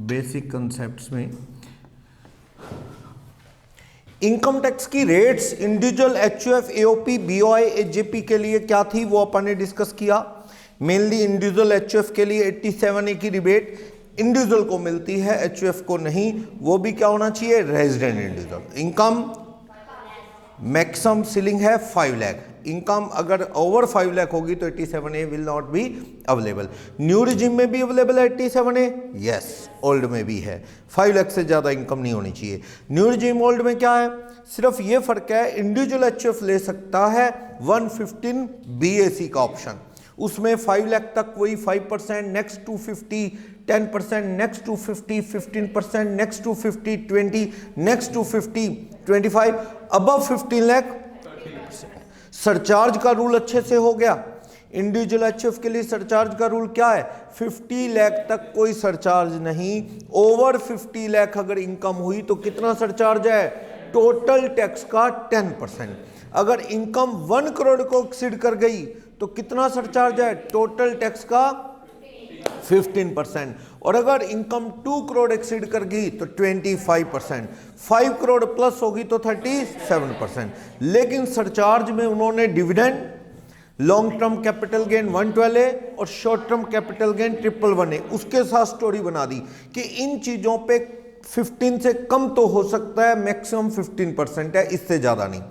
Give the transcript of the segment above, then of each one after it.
Basic concepts में income tax की rates individual HUF, AOP, BOI, AJP के लिए क्या थी वो अपन ने डिस्कस किया। मेनली इंडिविजुअल एचयूएफ के लिए 87A की रिबेट इंडिविजुअल को मिलती है, एचयूएफ को नहीं। वो भी क्या होना चाहिए, resident individual. Income maximum ceiling है 5 लाख। इनकम अगर ओवर 5 लाख होगी तो 87A will not be available. New regime में भी अवेलेबल है 87A, यस। ओल्ड में भी है। 5 लाख से ज़्यादा इनकम नहीं होनी चाहिए। न्यू रिजिम ओल्ड में क्या है, सिर्फ ये फर्क है, इंडिविजुअल एचयूएफ ले सकता है 115 BAC का ऑप्शन। उसमें 5 लाख तक वही 5%, next to 50 10%, next to 50 15%, next to 50 20, next to 50 25, above 15 lakh. Surcharge का रूल अच्छे से हो गया। इंडिविजुअल एचयूएफ के लिए सरचार्ज का रूल क्या है, 50 लाख तक कोई सरचार्ज नहीं। ओवर 50 लाख अगर इनकम हुई तो कितना सरचार्ज है, टोटल टैक्स का 10%। अगर इनकम 1 करोड़ को एक्सीड कर गई तो कितना सरचार्ज है, टोटल टैक्स का 15%। और अगर इनकम 2 करोड़ एक्सीड कर गई तो 25%, 5 करोड़ प्लस होगी तो 37%। लेकिन सरचार्ज में उन्होंने dividend, long term capital gain 112A और short term capital gain 111A उसके साथ स्टोरी बना दी कि इन चीजों पे 15 से कम तो हो सकता है, मैक्सिमम 15% है, इससे ज्यादा नहीं।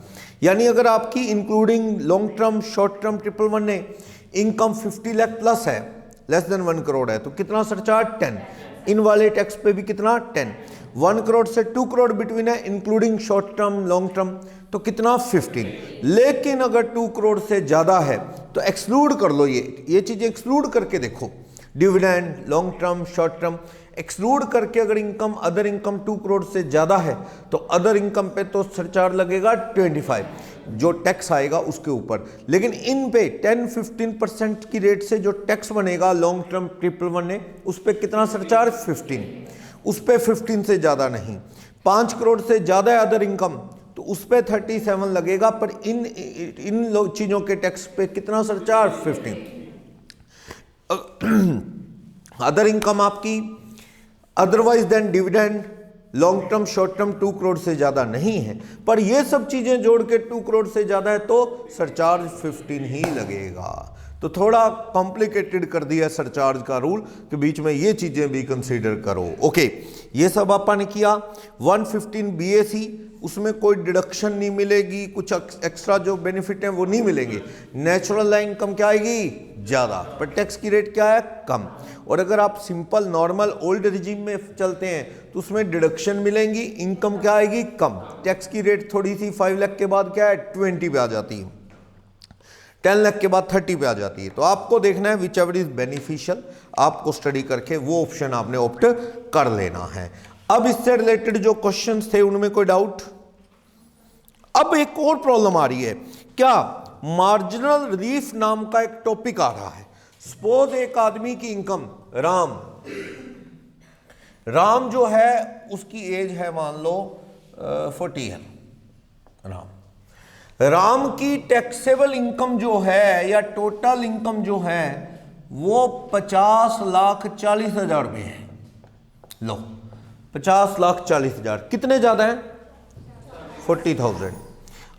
यानी अगर आपकी including long term, short term 111A income 50 lakh plus है, लेस देन 1 करोड़ है, तो कितना सरचार्ज, 10। इन वाले टैक्स पे भी कितना, 10। 1 करोड़ से 2 करोड़ बिटवीन है, including short term, long term, तो कितना, 15। लेकिन अगर 2 करोड़ से ज्यादा है तो एक्सक्लूड कर लो, ये चीजें एक्सक्लूड करके देखो, dividend, long term, short term exclude करके अगर इनकम, अदर इनकम 2 करोड़ से ज्यादा है तो अदर इनकम पे तो सरचार्ज लगेगा 25, जो टैक्स आएगा उसके ऊपर। लेकिन इन पे 10-15% की रेट से जो टैक्स बनेगा लॉन्ग टर्म 111A उस पे कितना सरचार्ज, 15। उस पे 15 से ज्यादा नहीं। 5 करोड़ से ज्यादा है अदर इनकम तो उस पे 37 लगेगा, पर इन चीजों के टैक्स पे कितना सरचार्ज, 15। अदर इनकम आपकी otherwise than dividend, long term, short term 2 crore से ज्यादा नहीं है, पर ये सब चीजें जोड़ के 2 करोड़ से ज्यादा है तो सरचार्ज 15 ही लगेगा। तो थोड़ा कॉम्प्लिकेटेड कर दिया सरचार्ज का रूल कि बीच में ये चीजें भी कंसीडर करो। ओके, ये सब अपन ने किया। 115 BAC उसमें कोई डिडक्शन नहीं मिलेगी, कुछ एक्स्ट्रा जो बेनिफिट है वो नहीं मिलेंगे। नेचुरल इनकम क्या आएगी, ज्यादा, पर टैक्स की रेट क्या है, कम। और अगर आप सिंपल नॉर्मल ओल्ड रिजीम में चलते हैं तो उसमें डिडक्शन मिलेंगी, इनकम क्या आएगी, कम। टैक्स की रेट थोड़ी सी 5 लाख के बाद क्या है, 20 पे आ जाती है, 10 लाख के बाद 30 पे आ जाती है। तो आपको देखना है विच एवर इज बेनिफिशियल, आपको स्टडी करके वो ऑप्शन आपने ऑप्ट कर लेना है। अब इससे रिलेटेड जो क्वेश्चंस थे उनमें कोई डाउट? अब एक और प्रॉब्लम आ रही है, क्या मार्जिनल रिलीफ नाम का एक टॉपिक आ रहा है। सपोज एक आदमी की इनकम, राम जो है उसकी एज है मान लो 40 है। राम की टैक्सेबल इनकम जो है या टोटल इनकम जो है वो 50,40,000 रुपये है। लो 50,40,000 कितने ज्यादा है, 40,000।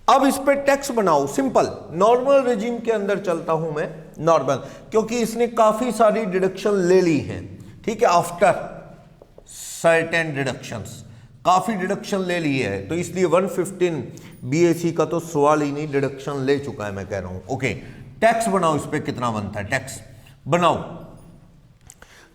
अब इस पे टैक्स बनाओ, सिंपल नॉर्मल रेजिम के अंदर चलता हूं मैं, नॉर्मल, क्योंकि इसने काफी सारी डिडक्शन ले ली हैं, ठीक है, आफ्टर सर्टेन डिडक्शंस काफी डिडक्शन ले ली है, तो इसलिए 115 BAC का तो सवाल ही नहीं, डिडक्शन ले चुका है मैं कह रहा हूं। ओके, टैक्स बनाओ, इस पे कितना बनता है, टैक्स बनाओ।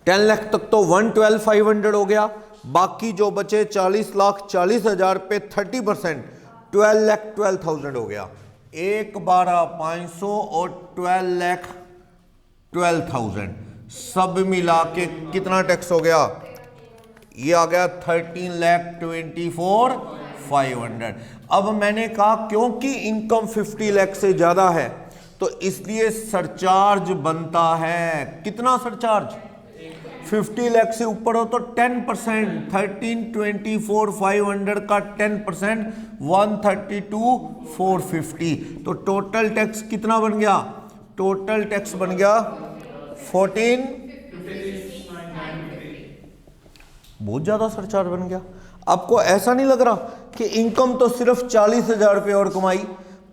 10 लाख तक तो 112,500 हो गया, बाकी जो बचे 40,40,000 पे 30% 12,12,000 हो गया। 1,12,500 और 12,12,000 सब मिला के कितना टैक्स हो गया, ये आ गया 13,24,500। अब मैंने कहा क्योंकि इनकम 50 लाख से ज्यादा है तो इसलिए सरचार्ज बनता है, कितना सरचार्ज, 50 लाख से ऊपर हो तो 10%, 13,24,500 का 10% 132,450, तो टोटल टैक्स कितना बन गया, टोटल टैक्स बन गया 14 बहुत ज़्यादा सरचार्ज बन गया। आपको ऐसा नहीं लग रहा कि इनकम तो सिर्फ 40,000 रुपये और कमाई,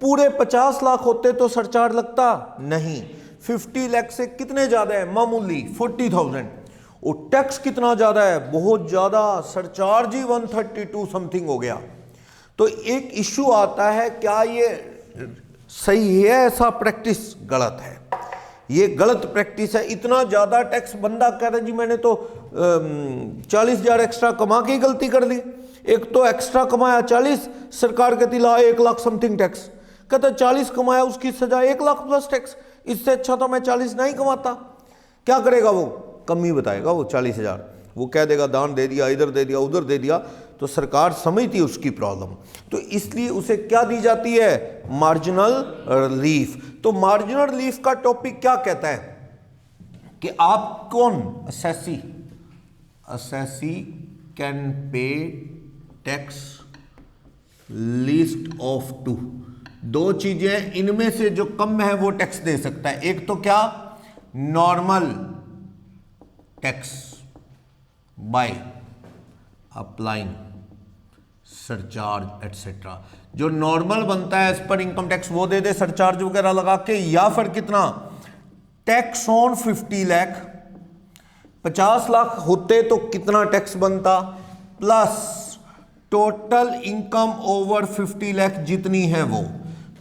पूरे 50 लाख होते तो सरचार्ज लगता नहीं। 50 लाख से कितने ज़्यादा है? मामूली 40,000। और टैक्स कितना ज़्यादा है? बहुत ज़्यादा, सरचार्ज ही 132 समथिंग हो गया। तो एक इश्यू आता है, क्या ये सही है? ऐसा प्रैक्टिस गलत है, ये गलत प्रैक्टिस है। इतना ज़्यादा टैक्स, बंदा कह रहा है जी मैंने तो 40,000 एक्स्ट्रा कमा के ही गलती कर ली। एक तो एक्स्ट्रा कमाया 40, सरकार कहती ला 1 लाख समथिंग टैक्स, कहता 40 कमाया उसकी सजा 1 लाख प्लस टैक्स, इससे अच्छा तो मैं 40 नहीं कमाता। क्या करेगा वो? कम ही बताएगा वो 40,000, वो कह देगा दान दे दिया, इधर दे दिया, उधर दे दिया। तो सरकार समझती है उसकी प्रॉब्लम, तो इसलिए उसे क्या दी जाती है? Marginal relief. तो मार्जिनल रिलीफ का टॉपिक क्या कहता है कि आप कौन? Assessee can pay tax least of 2। दो चीजें, इनमें से जो कम है वो टैक्स दे सकता है। एक तो क्या? Normal tax by applying surcharge etcetera. जो नॉर्मल बनता है एज पर इनकम टैक्स वो दे दे सरचार्ज वगैरह लगा के, या फिर कितना? टैक्स ऑन 50 लाख, 50 लाख होते तो कितना टैक्स बनता, plus total income over 50 lakh जितनी है वो।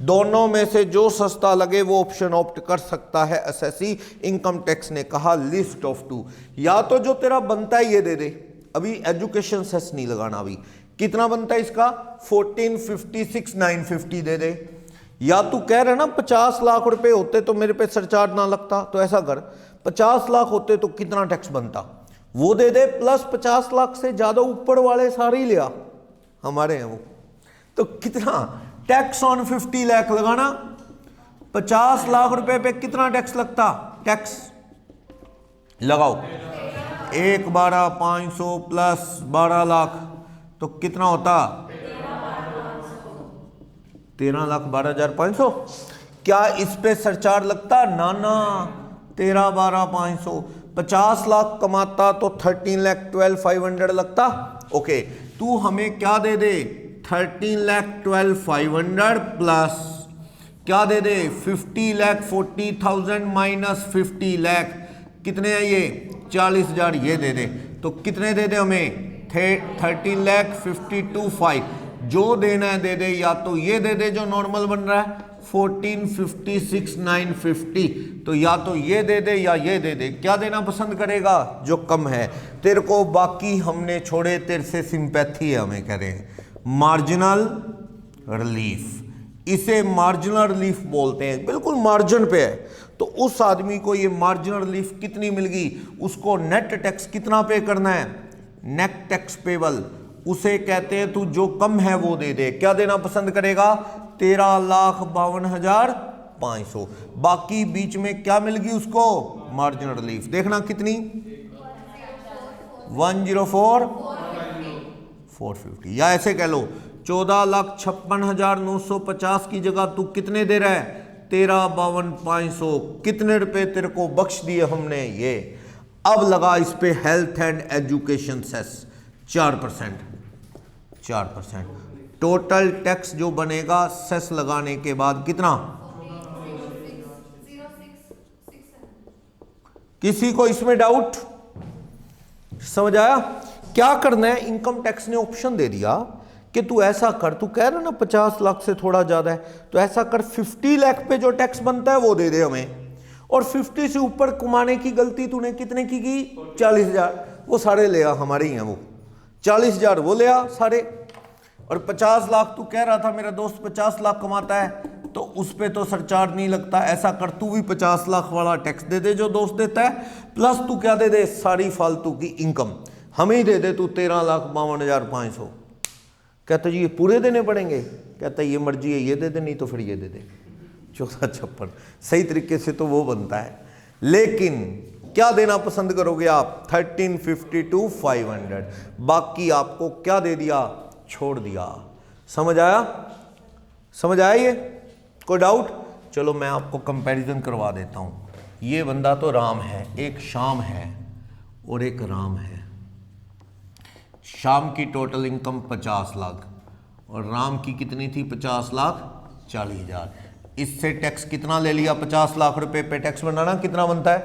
दोनों में से जो सस्ता लगे वो ऑप्शन ऑप्ट कर सकता है असेसी। इनकम टैक्स ने कहा लिस्ट ऑफ 2, या तो जो तेरा बनता है ये दे दे, अभी एजुकेशन सेस नहीं लगाना, अभी कितना बनता है इसका? 1456,950 दे दे। या तू कह रहा ना 50 लाख रुपए होते तो मेरे पे सरचार्ज ना लगता, तो ऐसा कर 50 लाख होते तो कितना टैक्स बनता वो दे दे, प्लस 50 लाख से ज्यादा ऊपर वाले सारे ही लिया, हमारे हैं वो। तो कितना टैक्स ऑन 50 लाख लगाना, 50 लाख रुपए पे कितना टैक्स लगता? टैक्स लगाओ 1,12,500 प्लस 12 लाख तो कितना होता? 13,12,500। क्या इस पे सरचार्ज लगता? ना ना, 13,12,500। 50 लाख कमाता तो 13,12,500 लगता। ओके, तू हमें क्या दे दे? 13,12,500 प्लस क्या दे दे? 50,40,000 माइनस 50 लाख, कितने हैं ये? 40,000 ये दे दे। तो कितने दे दे हमें? 13,52,500। जो देना है दे दे, या तो ये दे दे जो नॉर्मल बन रहा है 14,56,950, तो या तो ये दे दे या ये दे दे। क्या देना पसंद करेगा? जो कम है तेरे को, बाकी हमने छोड़े, तेरे से सिंपैथी है, हमें कह रहे हैं मार्जिनल रिलीफ। इसे मार्जिनल रिलीफ बोलते हैं, बिल्कुल मार्जिन पे है। तो उस आदमी को ये मार्जिनल रिलीफ कितनी मिल गई, उसको नेट टैक्स कितना पे करना है? नेट टैक्स पेबल, उसे कहते हैं तू जो कम है वो दे दे। क्या देना पसंद करेगा? 13,52,500। बाकी बीच में क्या मिल गई उसको? Marginal relief. देखना कितनी? 104,450, या ऐसे कह लो 14,56,950 की जगह तू कितने दे रहा है? 13,52,500। कितने रुपए तेरे को बख्श दिए हमने ये। अब लगा इस पे health and education cess 4%। Total tax जो बनेगा सेस लगाने के बाद कितना? किसी को इसमें डाउट? समझ आया? क्या करना है? इनकम टैक्स ने ऑप्शन दे दिया कि तू ऐसा कर, तू कह रहा ना 50 लाख से थोड़ा ज्यादा है, तो ऐसा कर 50 लाख पे जो टैक्स बनता है वो दे दे हमें, और 50 से ऊपर कमाने की गलती तूने कितने की 40,000, वो सारे ले आ, हमारे ही हैं वो। 40,000 वो ले आ सारे, और 50 लाख तू कह रहा था मेरा दोस्त 50 लाख कमाता है तो उस पे तो सरचार्ज नहीं लगता। ऐसा कर तू भी 50 लाख वाला टैक्स दे दे जो दोस्त देता है, प्लस तू क्या दे दे? सारी फालतू की इनकम हमें ही दे दे तू 13,52,500। कहता जी ये पूरे देने पड़ेंगे? कहता ये मर्जी है, ये दे दे नहीं तो फिर ये दे दे। 14,56 सही तरीके से तो वो बनता है, लेकिन क्या देना पसंद करोगे आप? 13,52,500। बाकी आपको क्या दे दिया? छोड़ दिया। समझ आया? समझ आया ये? कोई डाउट? चलो मैं आपको कंपैरिजन करवा देता हूं। ये बंदा तो राम है, एक श्याम है और एक राम है। शाम की टोटल इनकम 50 लाख और राम की कितनी थी 50 लाख 40,000। इससे टैक्स कितना ले लिया, 50 लाख रुपए पे टैक्स बनाना कितना बनता है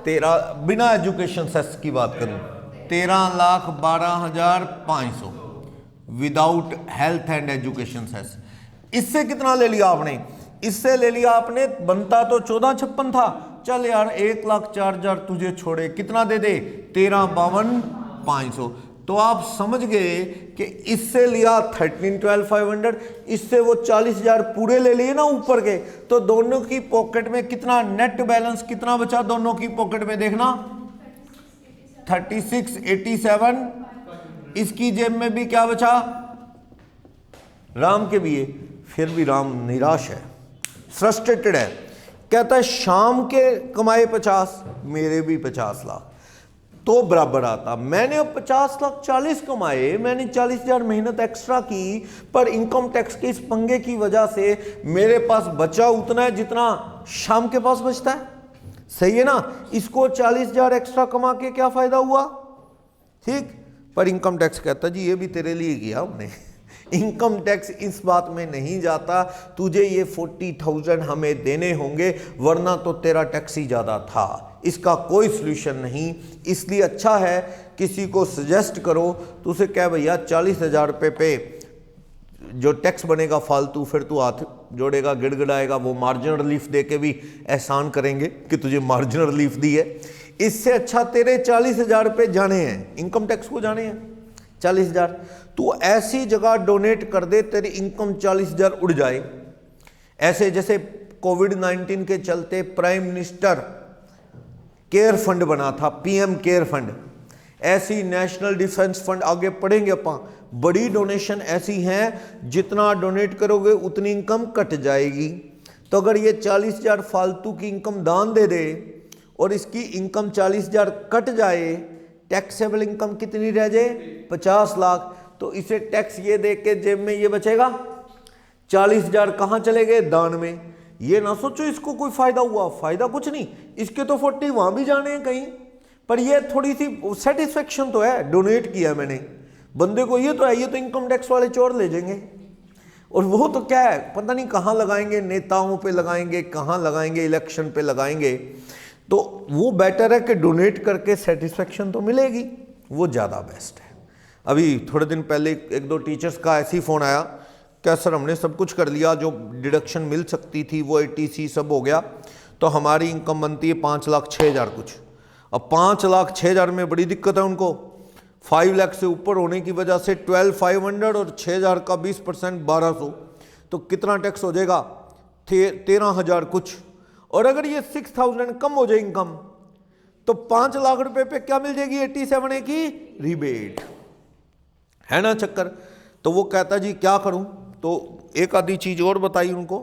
13, बिना एजुकेशन सेस की बात करूं 13,12,500 without health and education cess. इससे कितना ले लिया आपने, इससे ले लिया आपने, बनता तो 1456 था, चल यार 1,04,000 तुझे छोड़े, कितना दे दे 13,52,500। तो आप समझ गए कि इससे लिया 13,12,500, इससे वो 40,000 पूरे ले लिए ना ऊपर के, तो दोनों की पॉकेट में कितना नेट बैलेंस कितना बचा, दोनों की पॉकेट में देखना 3687। इसकी जेब में भी क्या बचा, राम के भी है, फिर भी राम निराश है, फ्रस्ट्रेटेड है, कहता है शाम के कमाए 50, मेरे भी 50 लाख तो बराबर आता। मैंने अब 50 लाख 40 कमाए, मैंने 40,000 मेहनत एक्स्ट्रा की, पर इनकम टैक्स के इस पंगे की वजह से मेरे पास बचा उतना है जितना शाम के पास बचता है, सही है ना। इसको 40,000 एक्स्ट्रा कमा के क्या फायदा हुआ, ठीक, पर इनकम टैक्स कहता जी ये भी तेरे लिए किया हमने। इनकम टैक्स इस बात में नहीं जाता, तुझे ये 40,000 हमें देने होंगे वरना तो तेरा टैक्स ही ज़्यादा था। इसका कोई सॉल्यूशन नहीं, इसलिए अच्छा है किसी को सजेस्ट करो तो उसे कह भैया 40,000 रुपये पे जो टैक्स बनेगा फालतू, फिर तू हाथ जोड़ेगा गिड़गिड़ाएगा, वो मार्जिनल रिलीफ दे के भी एहसान करेंगे कि तुझे मार्जिनल रिलीफ दी है। इससे अच्छा तेरे 40,000 रुपये जाने हैं, इनकम टैक्स को जाने हैं 40,000, तू ऐसी जगह डोनेट कर दे तेरी इनकम 40,000 उड़ जाए। ऐसे जैसे कोविड-19 के चलते प्राइम मिनिस्टर केयर फंड बना था, पीएम केयर फंड, ऐसी नेशनल डिफेंस फंड आगे पढ़ेंगे अपन, बड़ी डोनेशन ऐसी हैं जितना डोनेट करोगे उतनी इनकम कट जाएगी। तो अगर ये 40,000 फालतू की इनकम दान दे दे और इसकी इनकम 40,000 कट जाए, टैक्सेबल इनकम कितनी रह जाए 50 लाख, तो इसे टैक्स ये दे के जेब में ये बचेगा 40,000 कहाँ चले गए, दान में। ये ना सोचो इसको कोई फायदा हुआ, फायदा कुछ नहीं, इसके तो 40 वहां भी जाने हैं कहीं, पर ये थोड़ी सी सेटिस्फेक्शन तो है, डोनेट किया मैंने बंदे को, ये तो है, ये तो इनकम टैक्स वाले चोर ले जाएंगे। और वो तो क्या है पता नहीं कहाँ लगाएंगे, नेताओं पे लगाएंगे, कहाँ लगाएंगे, इलेक्शन पे लगाएंगे। तो वो बेटर है कि डोनेट करके सेटिस्फेक्शन तो मिलेगी, वो ज़्यादा बेस्ट है। अभी थोड़े दिन पहले एक दो टीचर्स का ऐसी फ़ोन आया, क्या सर हमने सब कुछ कर लिया, जो डिडक्शन मिल सकती थी वो ATC सब हो गया, तो हमारी इनकम बनती है 5,06,000 कुछ। अब 5,06,000 में बड़ी दिक्कत है उनको, 5 लाख से ऊपर होने की वजह से 12,500 और 6,000 का 20% 1,200, तो कितना टैक्स हो जाएगा 13,000 कुछ। और अगर ये 6,000 कम हो जाए इनकम तो 5 लाख रुपए पे क्या मिल जाएगी 87A की रिबेट, है ना चक्कर। तो वो कहता जी क्या करूं, तो एक आधी चीज और बताई उनको,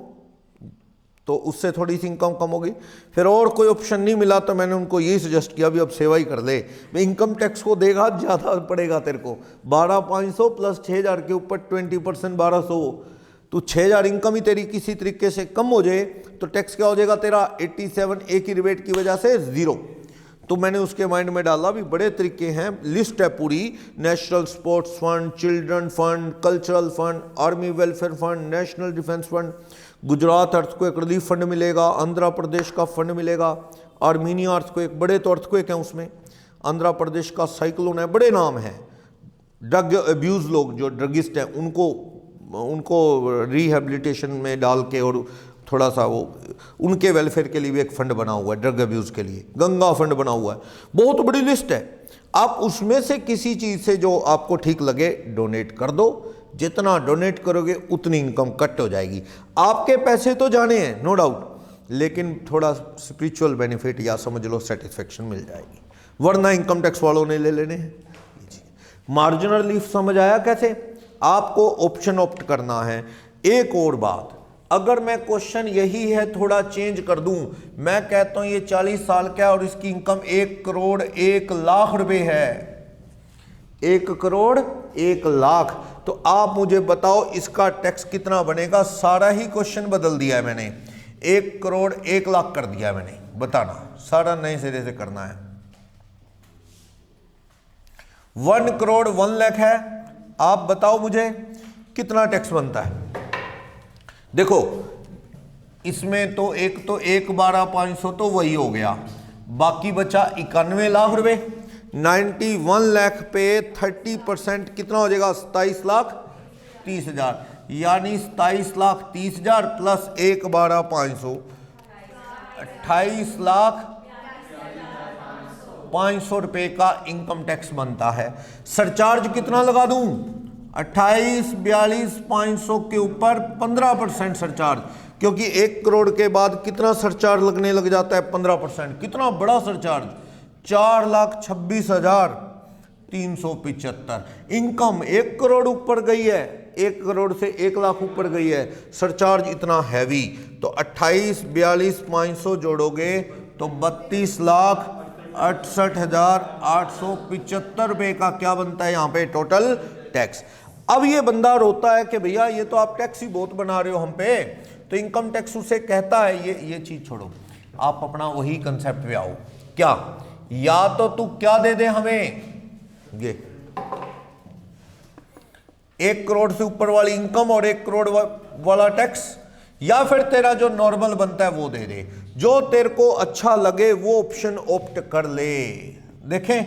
तो उससे थोड़ी सी इनकम कम होगी। फिर और कोई ऑप्शन नहीं मिला तो मैंने उनको यही सजेस्ट किया भी अब सेवा ही कर ले, मैं इनकम टैक्स को देगा ज़्यादा पड़ेगा तेरे को, 12,500 प्लस 6,000 के ऊपर 20% 1,200, तो 6,000 इनकम ही तेरी किसी तरीके से कम हो जाए तो टैक्स क्या हो जाएगा तेरा 87A की रिबेट की वजह से 0। तो मैंने उसके माइंड में डाला भी बड़े तरीके हैं, लिस्ट है पूरी, national sports fund, children fund, cultural fund, army welfare fund, national defence fund, Gujarat earthquake relief fund मिलेगा, आंध्र प्रदेश का फंड मिलेगा, आर्मीनिया अर्थक्वेक, बड़े तो अर्थक्वेक हैं उसमें, आंध्र प्रदेश का साइक्लोन है, बड़े नाम हैं। ड्रग अब्यूज़ लोग जो ड्रगिस्ट हैं उनको रिहेबिलिटेशन में डाल के और थोड़ा सा वो उनके वेलफेयर के लिए भी एक फंड बना हुआ है, ड्रग अब्यूज़ के लिए गंगा फंड बना हुआ है, बहुत बड़ी लिस्ट है। आप उसमें से किसी चीज़ से जो आपको ठीक लगे डोनेट कर दो, जितना डोनेट करोगे उतनी इनकम कट हो जाएगी। आपके पैसे तो जाने हैं नो डाउट, लेकिन थोड़ा स्पिरिचुअल बेनिफिट या समझ लो सेटिस्फेक्शन मिल जाएगी, वरना इनकम टैक्स वालों ने ले लेने हैं। मार्जिनल रिलीफ समझ आया कैसे, आपको ऑप्शन ऑप्ट करना है। एक और बात, अगर मैं क्वेश्चन यही है थोड़ा चेंज कर दूं, मैं कहता हूं ये 40 साल का और इसकी इनकम 1 करोड़ 1 लाख रुपए है, 1 करोड़ 1 लाख, तो आप मुझे बताओ इसका टैक्स कितना बनेगा। सारा ही क्वेश्चन बदल दिया है मैंने, 1 करोड़ 1 लाख कर दिया है मैंने, बताना सारा नए सिरे से करना है। 1 करोड़ 1 लाख है, आप बताओ मुझे कितना टैक्स बनता है। देखो इसमें तो 1,12,500 तो वही हो गया, बाकी बचा 91 लाख रुपए। 91 लाख पे 30% कितना हो जाएगा, 27,30,000, यानी 27,30,000 प्लस 1,12,500, 28,500 रुपए का इनकम टैक्स बनता है। सरचार्ज कितना लगा दूं, 28,42,500 के ऊपर 15% सरचार्ज, क्योंकि 1 करोड़ के बाद कितना सरचार्ज लगने लग जाता है, 15%। कितना बड़ा सरचार्ज, 4,26,375। इनकम 1 करोड़ ऊपर गई है, 1 करोड़ से 1 लाख ऊपर गई है, सरचार्ज इतना हैवी। तो 28,42,500 जोड़ोगे तो 32,68,875 रुपए का क्या बनता है यहाँ पे टोटल टैक्स। अब ये बंदा रोता है कि भैया ये तो आप टैक्स ही बहुत बना रहे हो हम पे, तो इनकम टैक्स उसे कहता है ये चीज छोड़ो, आप अपना वही कंसेप्ट पे आओ। क्या, या तो तू क्या दे दे हमें, ये 1 करोड़ से ऊपर वाली इनकम और 1 करोड़ वाला टैक्स, या फिर तेरा जो नॉर्मल बनता है वो दे दे। जो तेरे को अच्छा लगे वो ऑप्शन ऑप्ट कर ले। देखें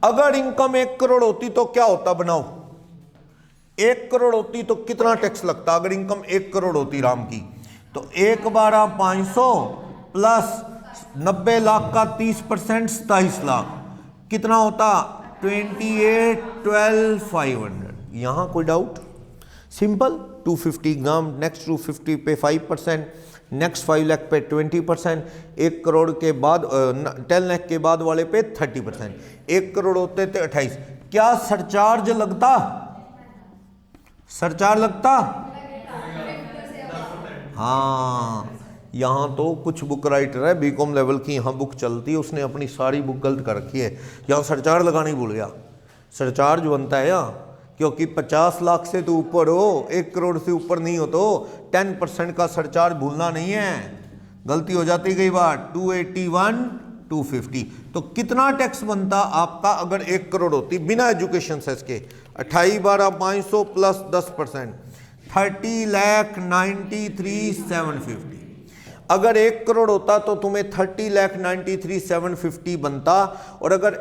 अगर इनकम 1 करोड़ होती तो क्या होता, बनाओ 1 करोड़ होती तो कितना टैक्स लगता। अगर इनकम 1 करोड़ होती राम की तो 1,12,500 प्लस 90 लाख का 30%, 27 लाख, कितना होता 28,12,500। यहां कोई डाउट, सिंपल। 250 ग्राम, नेक्स्ट 250 पे 5%, नेक्स्ट 5 लाख पे 20%, 1 करोड़ के बाद 10 लाख के बाद वाले पे 30%। 1 करोड़ होते थे 28। क्या सरचार्ज लगता, सरचार्ज लगता, हाँ। यहाँ तो कुछ बुक राइटर है बीकॉम लेवल की, यहाँ बुक चलती है, उसने अपनी सारी बुक गलत कर रखी है, यहाँ सरचार्ज लगाना ही भूल गया। सरचार्ज बनता है यहाँ, क्योंकि 50 लाख से तो ऊपर हो, 1 करोड़ से ऊपर नहीं हो तो 10% का सरचार्ज भूलना नहीं है, गलती हो जाती कई बार। 281, 250, तो कितना टैक्स बनता आपका अगर 1 करोड़ होती बिना एजुकेशन सेस के, 28,12,500 प्लस 10%, 30,93,750। अगर 1 करोड़ होता तो तुम्हें 30,93,750 बनता, और अगर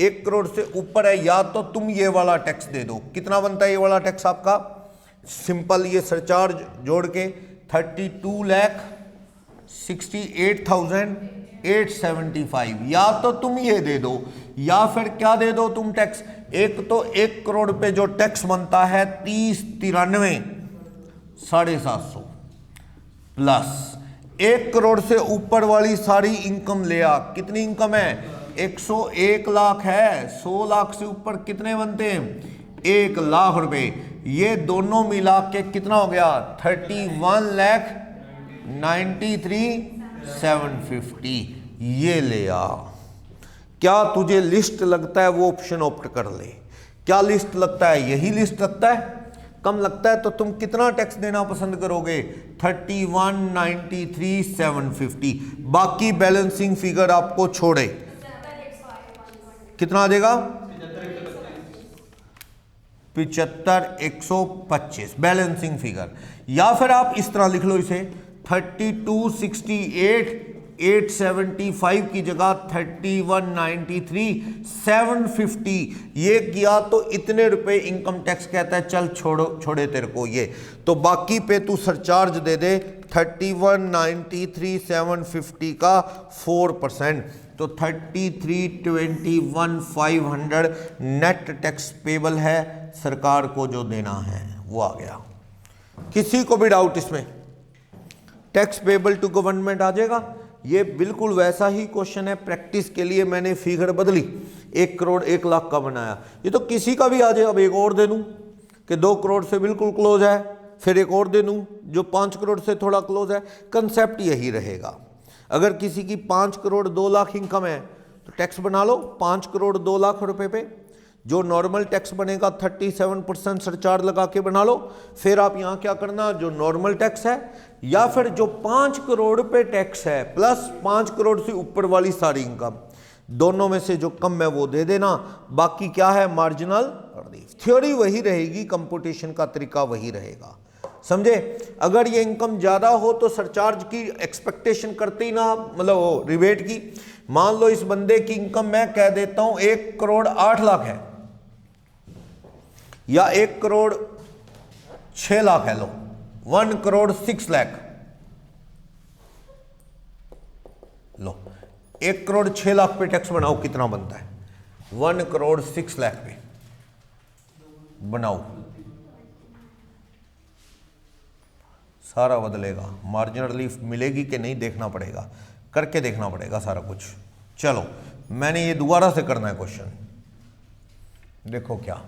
1 करोड़ से ऊपर है या तो तुम ये वाला टैक्स दे दो। कितना बनता है ये वाला टैक्स आपका, सिंपल ये सरचार्ज जोड़ के 32,68,875, या तो तुम ये दे दो या फिर क्या दे दो तुम टैक्स। एक तो 1 करोड़ पे जो टैक्स बनता है 30,93,750 प्लस 1 करोड़ से ऊपर वाली सारी इनकम ले आ। कितनी इनकम है, 101 लाख है, 100 लाख से ऊपर कितने बनते हैं, 1 लाख रुपए। ये दोनों मिला के कितना हो गया, 31,93,750। ये ले आ। क्या तुझे लिस्ट लगता है वो ऑप्शन ऑप्ट कर ले। क्या लिस्ट लगता है, यही लिस्ट लगता है। कम लगता है तो तुम कितना टैक्स देना पसंद करोगे, 31,93,750। बाकी बैलेंसिंग फिगर आपको छोड़े कितना आ जाएगा, 75,125 बैलेंसिंग फिगर। या फिर आप इस तरह लिख लो इसे, 32,68,875 की जगह 31,93,750। ये किया तो इतने रुपए इनकम टैक्स कहता है, चल छोड़े तेरे को ये, तो बाकी पे तू सरचार्ज दे दे 31,93,750 का 4%, तो 33,21,500 नेट टैक्स पेबल है सरकार को, जो देना है वो आ गया। किसी को भी डाउट इसमें, टैक्स पेबल टू गवर्नमेंट आ जाएगा। ये बिल्कुल वैसा ही क्वेश्चन है, प्रैक्टिस के लिए मैंने फिगर बदली, 1 करोड़ 1 लाख का बनाया। ये तो किसी का भी आ जाए। अब एक और दे दूं कि 2 करोड़ से बिल्कुल क्लोज है, फिर एक और दे दूं जो 5 करोड़ से थोड़ा क्लोज है। कंसेप्ट यही रहेगा। अगर किसी की 5 करोड़ 2 लाख इनकम है तो टैक्स बना लो 5 करोड़ 2 लाख रुपए पे, जो नॉर्मल टैक्स बनेगा 37% सरचार्ज लगा के बना लो। फिर आप यहाँ क्या करना, जो नॉर्मल टैक्स है या फिर जो 5 करोड़ पे टैक्स है प्लस 5 करोड़ से ऊपर वाली सारी इनकम, दोनों में से जो कम है वो दे देना, बाकी क्या है मार्जिनल रिलीफ। थ्योरी वही रहेगी, कंप्यूटेशन का तरीका वही रहेगा, समझे। अगर ये इनकम ज़्यादा हो तो सरचार्ज की एक्सपेक्टेशन करते ही ना, मतलब वो रिबेट की। मान लो इस बंदे की इनकम मैं कह देता हूं 1 करोड़ 8 लाख है या 1 करोड़ 6 लाख है, लो 1 करोड़ 6 लाख, लो 1 करोड़ 6 लाख पे टैक्स बनाओ, कितना बनता है 1 करोड़ 6 लाख पे बनाओ, सारा बदलेगा। मार्जिनल रिलीफ मिलेगी कि नहीं देखना पड़ेगा, करके देखना पड़ेगा सारा कुछ। चलो मैंने ये दोबारा से करना है क्वेश्चन, देखो क्या,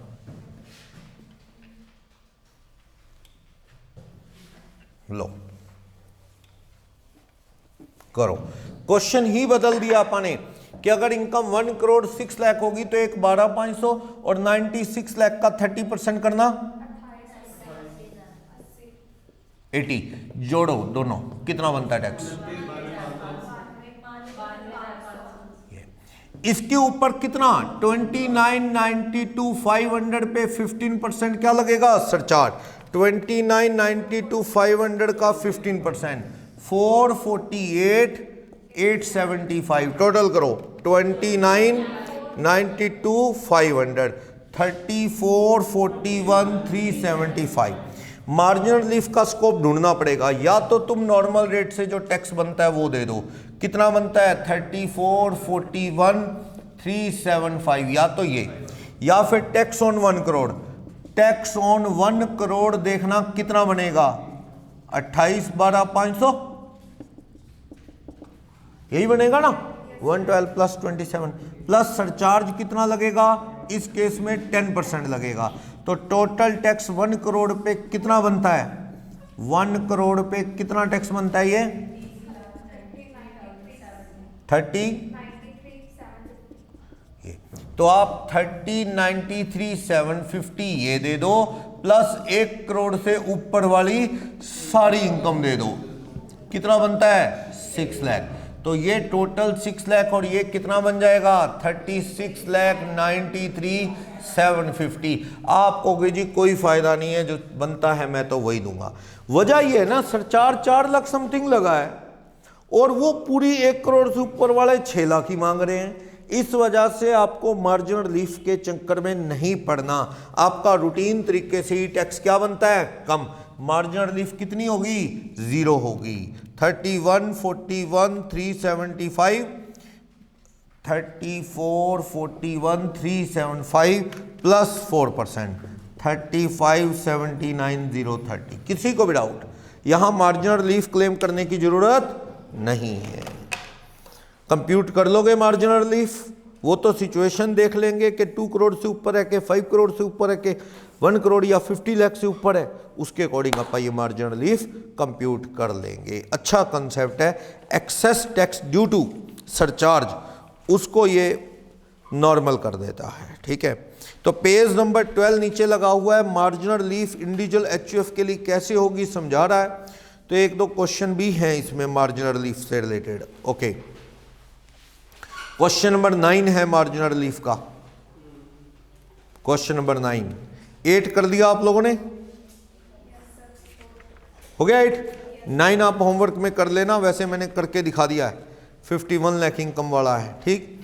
लो करो। क्वेश्चन ही बदल दिया आपने कि अगर इनकम 1 करोड़ 6 लाख होगी तो एक 12,500 और 96 लाख का 30% करना 80, जोड़ो दोनों, कितना बनता है टैक्स। इसके ऊपर कितना 29,92,500 पे 15% क्या लगेगा सरचार्ज। 29,92,500 का 15% 448,875, टोटल करो 29,92,500 34,41,375। मार्जिनल रिलीफ का स्कोप ढूंढना पड़ेगा, या तो तुम नॉर्मल रेट से जो टैक्स बनता है वो दे दो, कितना बनता है 34,41,375, या तो ये, या फिर tax on 1 crore. Tax on 1 crore देखना कितना बनेगा 28,12,500, यही बनेगा ना, 112 प्लस 27 प्लस सरचार्ज कितना लगेगा, इस केस में 10% लगेगा। तो टोटल टैक्स 1 करोड़ पे कितना बनता है, 1 करोड़ पे कितना टैक्स बनता है, ये 30, तो आप 30,93,750 ये दे दो, प्लस 1 करोड़ से ऊपर वाली सारी इनकम दे दो, कितना बनता है 6 लाख। तो ये टोटल 6 लाख और ये कितना बन जाएगा 36,93,750। आप कहोगे जी कोई फायदा नहीं है, जो बनता है मैं तो वही दूंगा। वजह ये है ना, सरचार्ज 4 लाख समथिंग लगा है और वो पूरी 1 करोड़ से ऊपर वाले 6 लाख ही मांग रहे हैं। इस वजह से आपको मार्जिनल रिलीफ के चक्कर में नहीं पड़ना, आपका रूटीन तरीके से ही टैक्स क्या बनता है कम। मार्जिनल रिलीफ कितनी होगी 0 होगी। 31,41,375 34,41,375 प्लस 4% 35,79,030। किसी को भी डाउट, यहां मार्जिनल रिलीफ क्लेम करने की जरूरत नहीं है। कंप्यूट कर लोगे मार्जिनल रिलीफ, वो तो सिचुएशन देख लेंगे कि 2 करोड़ से ऊपर है कि 5 करोड़ से ऊपर है कि 1 करोड़ या 50 लाख से ऊपर है, उसके अकॉर्डिंग आप ये मार्जिनल रिलीफ कंप्यूट कर लेंगे। अच्छा कंसेप्ट है। Excess tax due to surcharge, उसको ये नॉर्मल कर देता है, ठीक है। तो पेज नंबर 12 नीचे लगा हुआ है, मार्जिनल रिलीफ इंडिविजुअल एचयूएफ के लिए कैसे होगी समझा रहा है। तो 1-2 क्वेश्चन भी हैं इसमें मार्जिनल रिलीफ से रिलेटेड। ओके, क्वेश्चन नंबर 9 है मार्जिनल रिलीफ का, क्वेश्चन नंबर 9। 8 कर दिया आप लोगों ने, हो गया 8? 9 आप होमवर्क में कर लेना, वैसे मैंने करके दिखा दिया है। 51 लाख इनकम वाला है, ठीक।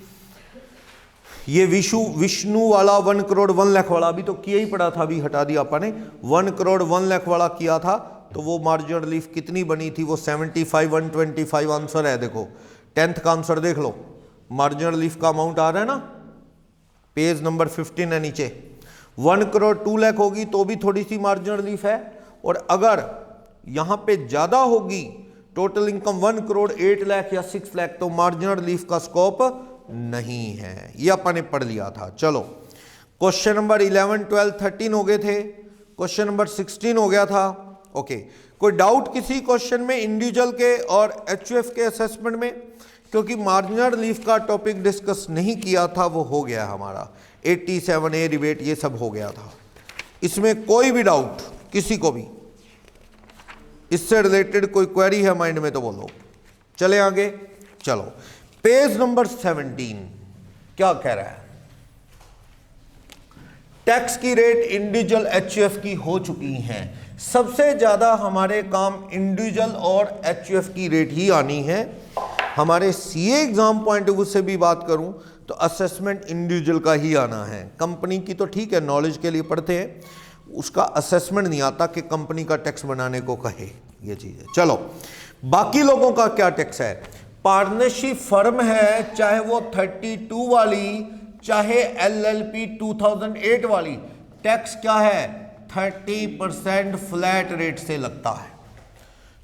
ये विष्णु वाला 1 करोड़ 1 लाख वाला अभी तो किया ही पड़ा था, अभी हटा दिया आपने। 1 करोड़ 1 लाख वाला किया था तो वो मार्जिनल रिलीफ कितनी बनी थी, वो 75,125 आंसर है। देखो 10th का आंसर देख लो, मार्जिनल रिलीफ का अमाउंट आ रहा है ना, पेज नंबर 15 है नीचे। 1 करोड़ 2 लाख होगी तो भी थोड़ी सी मार्जिनल रिलीफ है, और अगर यहां पे ज्यादा होगी टोटल इनकम 1 करोड़ 8 लाख या 6 लाख तो मार्जिनल रिलीफ का स्कोप नहीं है, ये अपन ने पढ़ लिया था। चलो क्वेश्चन नंबर 11, 12, 13 हो गए थे, क्वेश्चन नंबर 16 हो गया था। ओके, कोई डाउट किसी क्वेश्चन में इंडिविजुअल के और एचयूएफ के असेसमेंट में? क्योंकि मार्जिनल रिलीफ का टॉपिक डिस्कस नहीं किया था, वो हो गया हमारा 87A रिबेट, ये सब हो गया था। इसमें कोई भी डाउट किसी को भी इससे रिलेटेड कोई क्वेरी है माइंड में तो बोलो। चले आगे, चलो पेज नंबर 17। क्या कह रहा है, टैक्स की रेट इंडिविजुअल एचयूएफ की हो चुकी हैं। सबसे ज्यादा हमारे काम इंडिविजुअल और एचयूएफ की रेट ही आनी है। हमारे CA exam point of view से भी बात करूं तो असेसमेंट इंडिविजुअल का ही आना है। कंपनी की तो ठीक है, नॉलेज के लिए पढ़ते हैं, उसका असेसमेंट नहीं आता कि कंपनी का टैक्स बनाने को कहे, ये चीज है। चलो, बाकी लोगों का क्या टैक्स है। पार्टनरशिप फर्म है, चाहे वो 32 वाली, चाहे एलएलपी 2008 वाली, टैक्स क्या है, 30% फ्लैट रेट से लगता है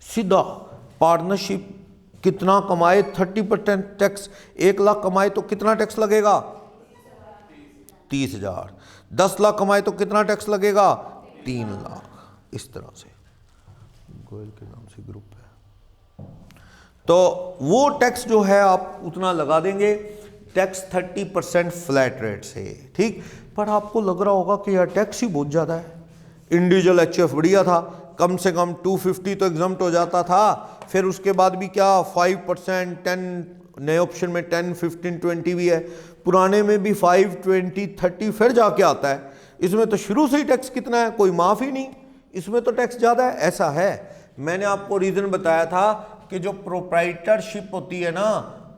सीधा। पार्टनरशिप कितना कमाए 30% टैक्स, 1 लाख कमाए तो कितना टैक्स लगेगा, 30,000। 10 लाख कमाए तो कितना टैक्स लगेगा, 3 लाख। इस तरह से गोयल के नाम से ग्रुप है, तो वो टैक्स जो है आप उतना लगा देंगे, टैक्स 30% फ्लैट रेट से, ठीक। पर आपको लग रहा होगा कि यार टैक्स ही बहुत ज्यादा है। इंडिविजुअल एचयूएफ बढ़िया था, कम से कम 250 तो एग्जम्प्ट हो जाता था, फिर उसके बाद भी क्या 5%, 10, नए ऑप्शन में 10, 15, 20 भी है, पुराने में भी 5, 20, 30 फिर जाके आता है। इसमें तो शुरू से ही टैक्स कितना है, कोई माफ ही नहीं, इसमें तो टैक्स ज्यादा है। ऐसा है, मैंने आपको रीजन बताया था कि जो प्रोप्राइटरशिप होती है ना,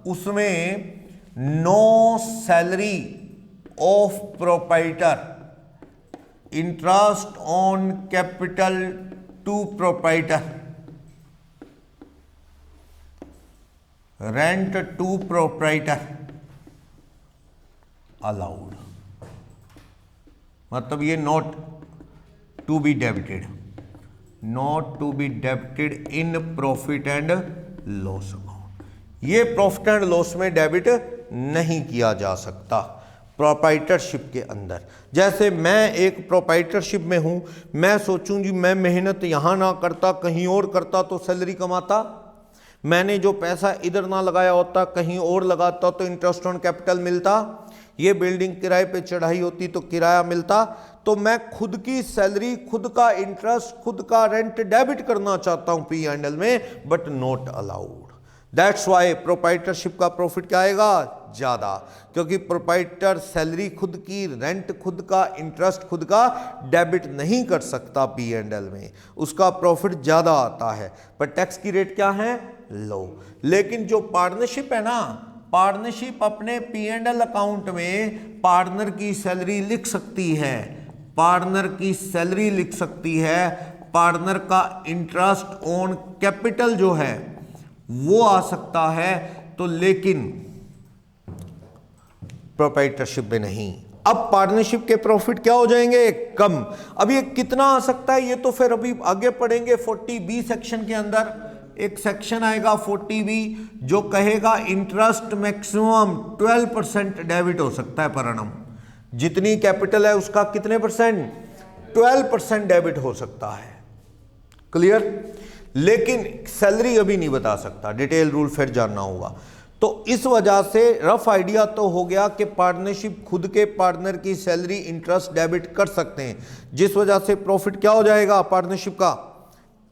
उसमें no salary of proprietor, interest on capital to proprietor, rent to proprietor allowed, मतलब ये not to be debited, not to be debited in profit and loss account. ये प्रॉफिट एंड लॉस में डेबिट नहीं किया जा सकता प्रोप्राइटरशिप के अंदर। जैसे मैं एक प्रोप्राइटरशिप में हूं, मैं सोचूं जी मैं मेहनत यहां ना करता कहीं और करता तो सैलरी कमाता, मैंने जो पैसा इधर ना लगाया होता कहीं और लगाता तो इंटरेस्ट ऑन कैपिटल मिलता, ये बिल्डिंग किराए पे चढ़ाई होती तो किराया मिलता, तो मैं खुद की सैलरी, खुद का इंटरेस्ट, खुद का रेंट डेबिट करना चाहता हूं पी एंड एल में, but not allowed. That's why proprietorship का प्रॉफिट क्या आएगा, ज्यादा, क्योंकि प्रोप्राइटर सैलरी खुद की, रेंट खुद का, इंटरेस्ट खुद का डेबिट नहीं कर सकता पी एंड एल में, उसका प्रॉफिट ज्यादा आता है, पर टैक्स की रेट क्या है, लो। लेकिन जो पार्टनरशिप है ना, पार्टनरशिप अपने पी एंड एल अकाउंट में पार्टनर की सैलरी लिख सकती है, पार्टनर की सैलरी लिख सकती है, पार्टनर का इंटरेस्ट ऑन कैपिटल जो है वो आ सकता है, तो लेकिन प्रोप्राइटरशिप में नहीं। अब पार्टनरशिप के प्रॉफिट क्या हो जाएंगे, कम। अब ये कितना आ सकता है, ये तो फिर अभी आगे पढ़ेंगे 40B सेक्शन के अंदर। एक सेक्शन आएगा 40B जो कहेगा इंटरेस्ट मैक्सिमम 12% डेबिट हो सकता है पर annum। जितनी कैपिटल है उसका कितने परसेंट, 12% डेबिट हो सकता है, क्लियर। लेकिन सैलरी अभी नहीं बता सकता, डिटेल रूल फिर जानना होगा। तो इस वजह से रफ आइडिया तो हो गया कि पार्टनरशिप खुद के पार्टनर की सैलरी इंटरेस्ट डेबिट कर सकते हैं, जिस वजह से प्रॉफिट क्या हो जाएगा पार्टनरशिप का,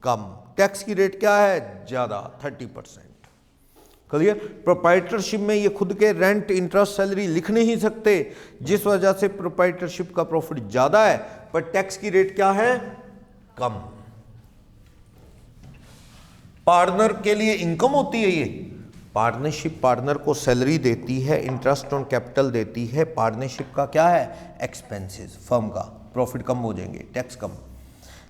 कम। टैक्स की रेट क्या है, ज्यादा, 30%, क्लियर। प्रोप्राइटरशिप में ये खुद के रेंट, इंटरेस्ट, सैलरी लिख नहीं सकते, जिस वजह से प्रोप्राइटरशिप का प्रॉफिट ज्यादा है, पर टैक्स की रेट क्या है, कम। पार्टनर के लिए इनकम होती है ये, पार्टनरशिप पार्टनर को सैलरी देती है, इंटरेस्ट ऑन कैपिटल देती है, पार्टनरशिप का क्या है, एक्सपेंसेस, फर्म का प्रॉफिट कम हो जाएंगे, टैक्स कम।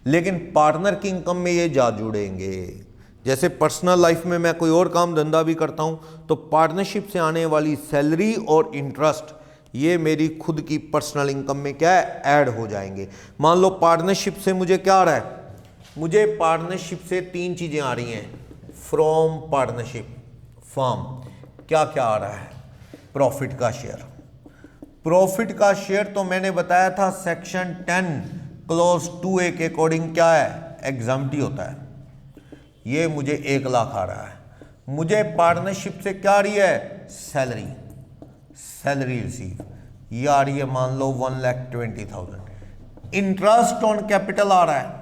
लेकिन पार्टनर की इनकम में ये जा जुड़ेंगे। जैसे पर्सनल लाइफ में मैं कोई और काम धंधा भी करता हूं, तो पार्टनरशिप से आने वाली सैलरी और इंटरेस्ट ये मेरी खुद की पर्सनल इनकम में क्या है, ऐड हो जाएंगे। मान लो पार्टनरशिप से मुझे क्या आ रहा है, मुझे पार्टनरशिप से 3 चीजें आ रही हैं फ्रॉम पार्टनरशिप फर्म। क्या क्या आ रहा है, प्रॉफिट का शेयर। प्रॉफिट का शेयर तो मैंने बताया था सेक्शन 10 क्लॉज 2A के अकॉर्डिंग क्या है, एग्जम्प्टी होता है। ये मुझे 1 लाख आ रहा है, मुझे पार्टनरशिप से क्या आ रही है, सैलरी, सैलरी रिसीव, ये आ रही है मान लो 1,20,000। इंटरेस्ट ऑन कैपिटल आ रहा है,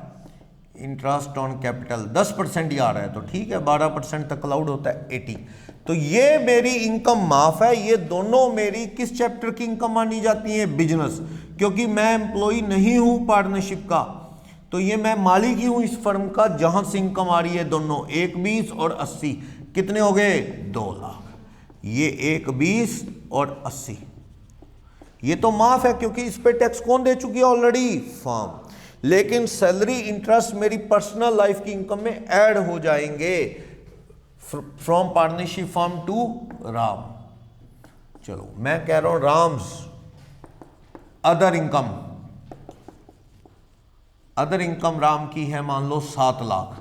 इंटरेस्ट ऑन कैपिटल 10% ही आ रहा है, तो ठीक है, 12% तक अलाउड होता है, 80। तो ये मेरी इनकम माफ है। ये दोनों मेरी किस चैप्टर की इनकम मानी जाती है? बिजनेस, क्योंकि मैं एम्प्लॉय नहीं हूं पार्टनरशिप का, तो ये मैं मालिक ही हूं इस फर्म का, जहां से इनकम आ रही है दोनों, 1 20 और 80, कितने हो गए? 2 लाख। ये 1 20 और 80, ये तो माफ है क्योंकि इस पे टैक्स कौन दे चुकी है ऑलरेडी? फर्म। लेकिन सैलरी, इंटरेस्ट मेरी पर्सनल लाइफ की इनकम में ऐड हो जाएंगे from partnership firm to Ram. चलो मैं कह रहा हूं Ram's other income, other income Ram की है मान लो 7 लाख।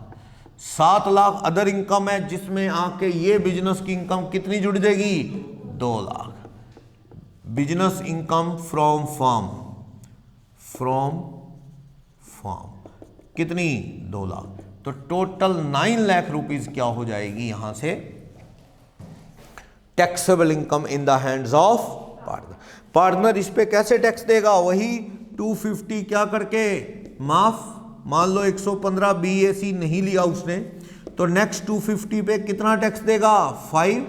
7 लाख अदर इनकम है, जिसमें आके ये बिजनेस की इनकम कितनी जुड़ जाएगी? 2 lakh. Business income from firm, from firm कितनी? 2 लाख। तो टोटल 9 लाख रुपीस क्या हो जाएगी यहां से? Taxable income in the hands of partner. Partner इस पे कैसे टैक्स देगा? वही 250 क्या करके माफ, मान लो 115 BAC नहीं लिया उसने, तो नेक्स्ट 250 पे कितना टैक्स देगा? 5।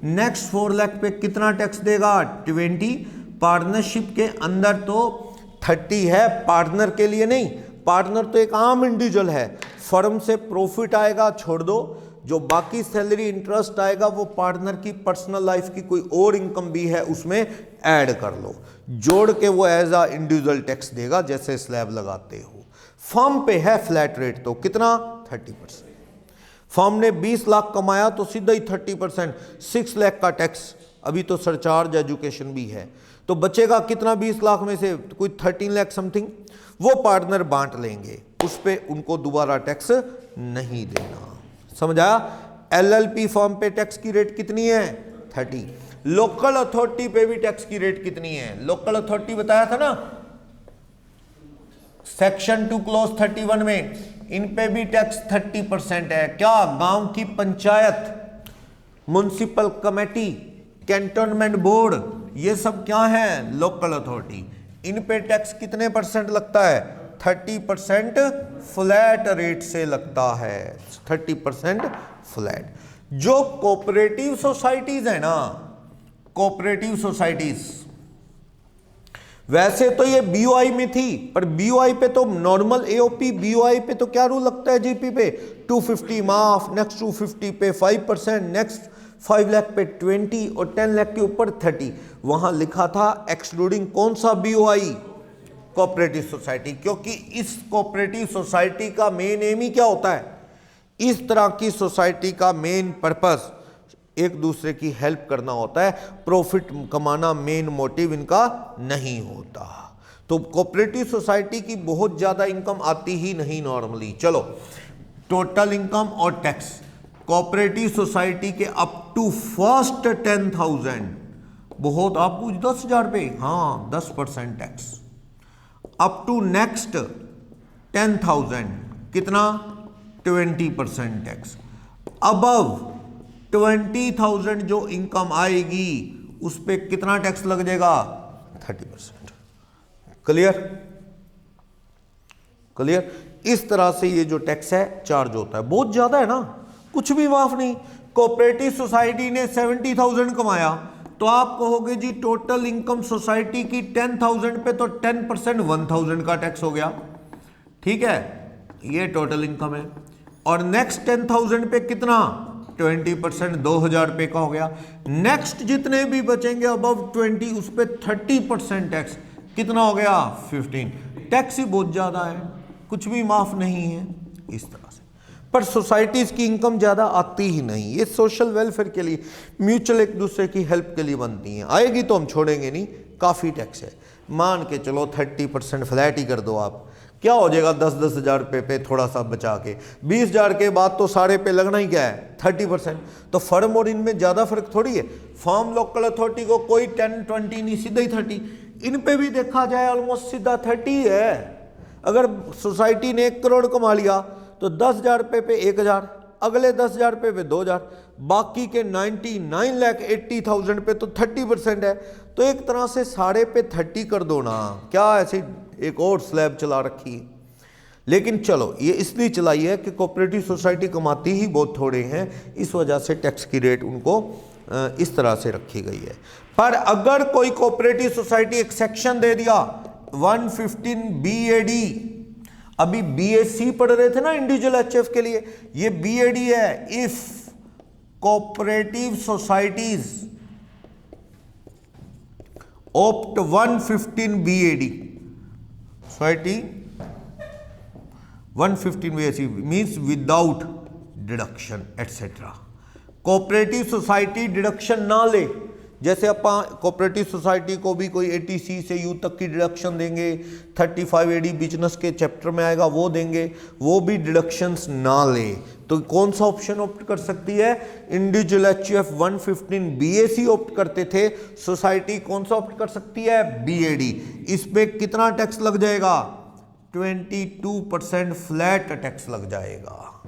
नेक्स्ट 4 लाख पे कितना टैक्स देगा? 20। पार्टनरशिप के अंदर तो 30 है, पार्टनर के लिए नहीं। पार्टनर तो एक आम इंडिविजुअल है, फर्म से प्रॉफिट आएगा छोड़ दो, जो बाकी सैलरी इंटरेस्ट आएगा वो पार्टनर की पर्सनल लाइफ की कोई और इनकम भी है उसमें ऐड कर लो, जोड़ के वो एज आ इंडिविजुअल टैक्स देगा जैसे स्लैब लगाते हो। फर्म पे है फ्लैट रेट, तो कितना? 30%। फर्म ने 20 लाख कमाया तो सीधा ही 30%, 6 लाख का टैक्स, अभी तो सरचार्ज एजुकेशन भी है, तो बचेगा कितना? 20 लाख में से कोई 13 लाख समथिंग, वो पार्टनर बांट लेंगे, उस पे उनको दोबारा टैक्स नहीं देना। समझ आया? LLP फर्म पे टैक्स की रेट कितनी है? 30। लोकल अथॉरिटी पे भी टैक्स की रेट कितनी है? लोकल अथॉरिटी बताया था ना सेक्शन 2 क्लॉज 31 में, इन पे भी टैक्स 30% है। क्या? गांव की panchayat, municipal committee, cantonment board, ये सब क्या है? Local authority. इन पे टैक्स कितने % लगता है? 30% फ्लैट रेट से लगता है, 30% फ्लैट। जो कोऑपरेटिव सोसाइटीज है ना, कोऑपरेटिव सोसाइटीज, वैसे तो ये BOI में थी, पर BOI पे तो नॉर्मल AOP, BOI पे तो क्या रूल लगता है? GP पे 250 माफ, नेक्स्ट 250 पे 5%, नेक्स्ट 5 लाख पे 20 और 10 लाख के ऊपर 30। वहां लिखा था एक्सक्लूडिंग कौन सा? BOI, कोऑपरेटिव सोसाइटी, क्योंकि इस कोऑपरेटिव सोसाइटी का मेन एम ही क्या होता है? इस तरह की सोसाइटी का मेन पर्पस एक दूसरे की हेल्प करना होता है, प्रॉफिट कमाना मेन मोटिव इनका नहीं होता। तो कोऑपरेटिव सोसाइटी की बहुत ज़्यादा इनकम आती ही नहीं नॉर्मली। चलो टोटल इनकम और टैक्स, कोऑपरेटिव सोसाइटी के अप टू फर्स्ट 10,000 बहुत, आप पूछ 10,000 पे, हाँ 10% टैक्स। अप टू नेक्स्ट 10,000 कितना? 20% टैक्स। अबव 20,000 जो इनकम आएगी उस पे कितना टैक्स लग जाएगा? 30%। क्लियर? क्लियर? इस तरह से ये जो टैक्स है चार्ज होता है। बहुत ज्यादा है ना, कुछ भी माफ नहीं। कोऑपरेटिव सोसाइटी ने 70,000 कमाया तो आप कहोगे जी टोटल इनकम सोसाइटी की 10,000 पे तो 10% 1,000 का टैक्स हो गया, ठीक है, ये टोटल इनकम है। और नेक्स्ट 10,000 पे कितना? 20% 2,000 पे का हो गया। नेक्स्ट जितने भी बचेंगे अबव 20 उस पे 30% टैक्स, कितना हो गया? 15। टैक्स ही बहुत ज्यादा है, कुछ भी माफ नहीं है इस तरह से। पर सोसाइटीज की इनकम ज्यादा आती ही नहीं, ये सोशल वेलफेयर के लिए, म्यूचुअल एक दूसरे की हेल्प के लिए बनती हैं। आएगी तो हम छोड़ेंगे नहीं, काफी टैक्स है। मान के चलो 30% फ्लैट ही कर दो आप, क्या हो जाएगा? 10-10 हज़ार रुपये पे थोड़ा सा बचा के 20,000 के बाद तो सारे पे लगना ही क्या है? 30%। तो फर्म और इनमें ज़्यादा फर्क थोड़ी है। फर्म लोकल अथॉरिटी को कोई 10-20 नहीं, सीधा ही 30। इन पे भी देखा जाए ऑलमोस्ट सीधा 30 है। अगर सोसाइटी ने 1 करोड़ कमा लिया तो 10,000 रुपये पे 1,000, अगले 10,000 रुपये पे 2,000, बाकी के 99,80,000 पे तो 30% है। तो एक तरह से सारे पे 30 कर दो ना, क्या ऐसी एक और स्लैब चला रखी है। लेकिन चलो ये इसलिए चलाई है कि कोऑपरेटिव सोसाइटी कमाती ही बहुत थोड़े हैं, इस वजह से टैक्स की रेट उनको इस तरह से रखी गई है। पर अगर कोई कोऑपरेटिव सोसाइटी एक सेक्शन दे दिया 115 BAD, अभी BAC पढ़ रहे थे ना इंडिविजुअल HF के लिए, ये BAD है। If cooperative societies opt 115 BAD, society 115 BAC means without deduction etcetera. Cooperative society deduction ना ले, जैसे अपन कोऑपरेटिव सोसाइटी को भी कोई ATC से U तक की डिडक्शन देंगे, 35 AD बिजनेस के चैप्टर में आएगा वो देंगे, वो भी डिडक्शंस ना ले, तो कौन सा ऑप्शन ऑप्ट कर सकती है? इंडिविजुअल HUF 115 BAC ऑप्ट करते थे, सोसाइटी कौन सा ऑप्ट कर सकती है? BAD। इस पे कितना टैक्स लग जाएगा? 22% फ्लैट टैक्स लग जाएगा।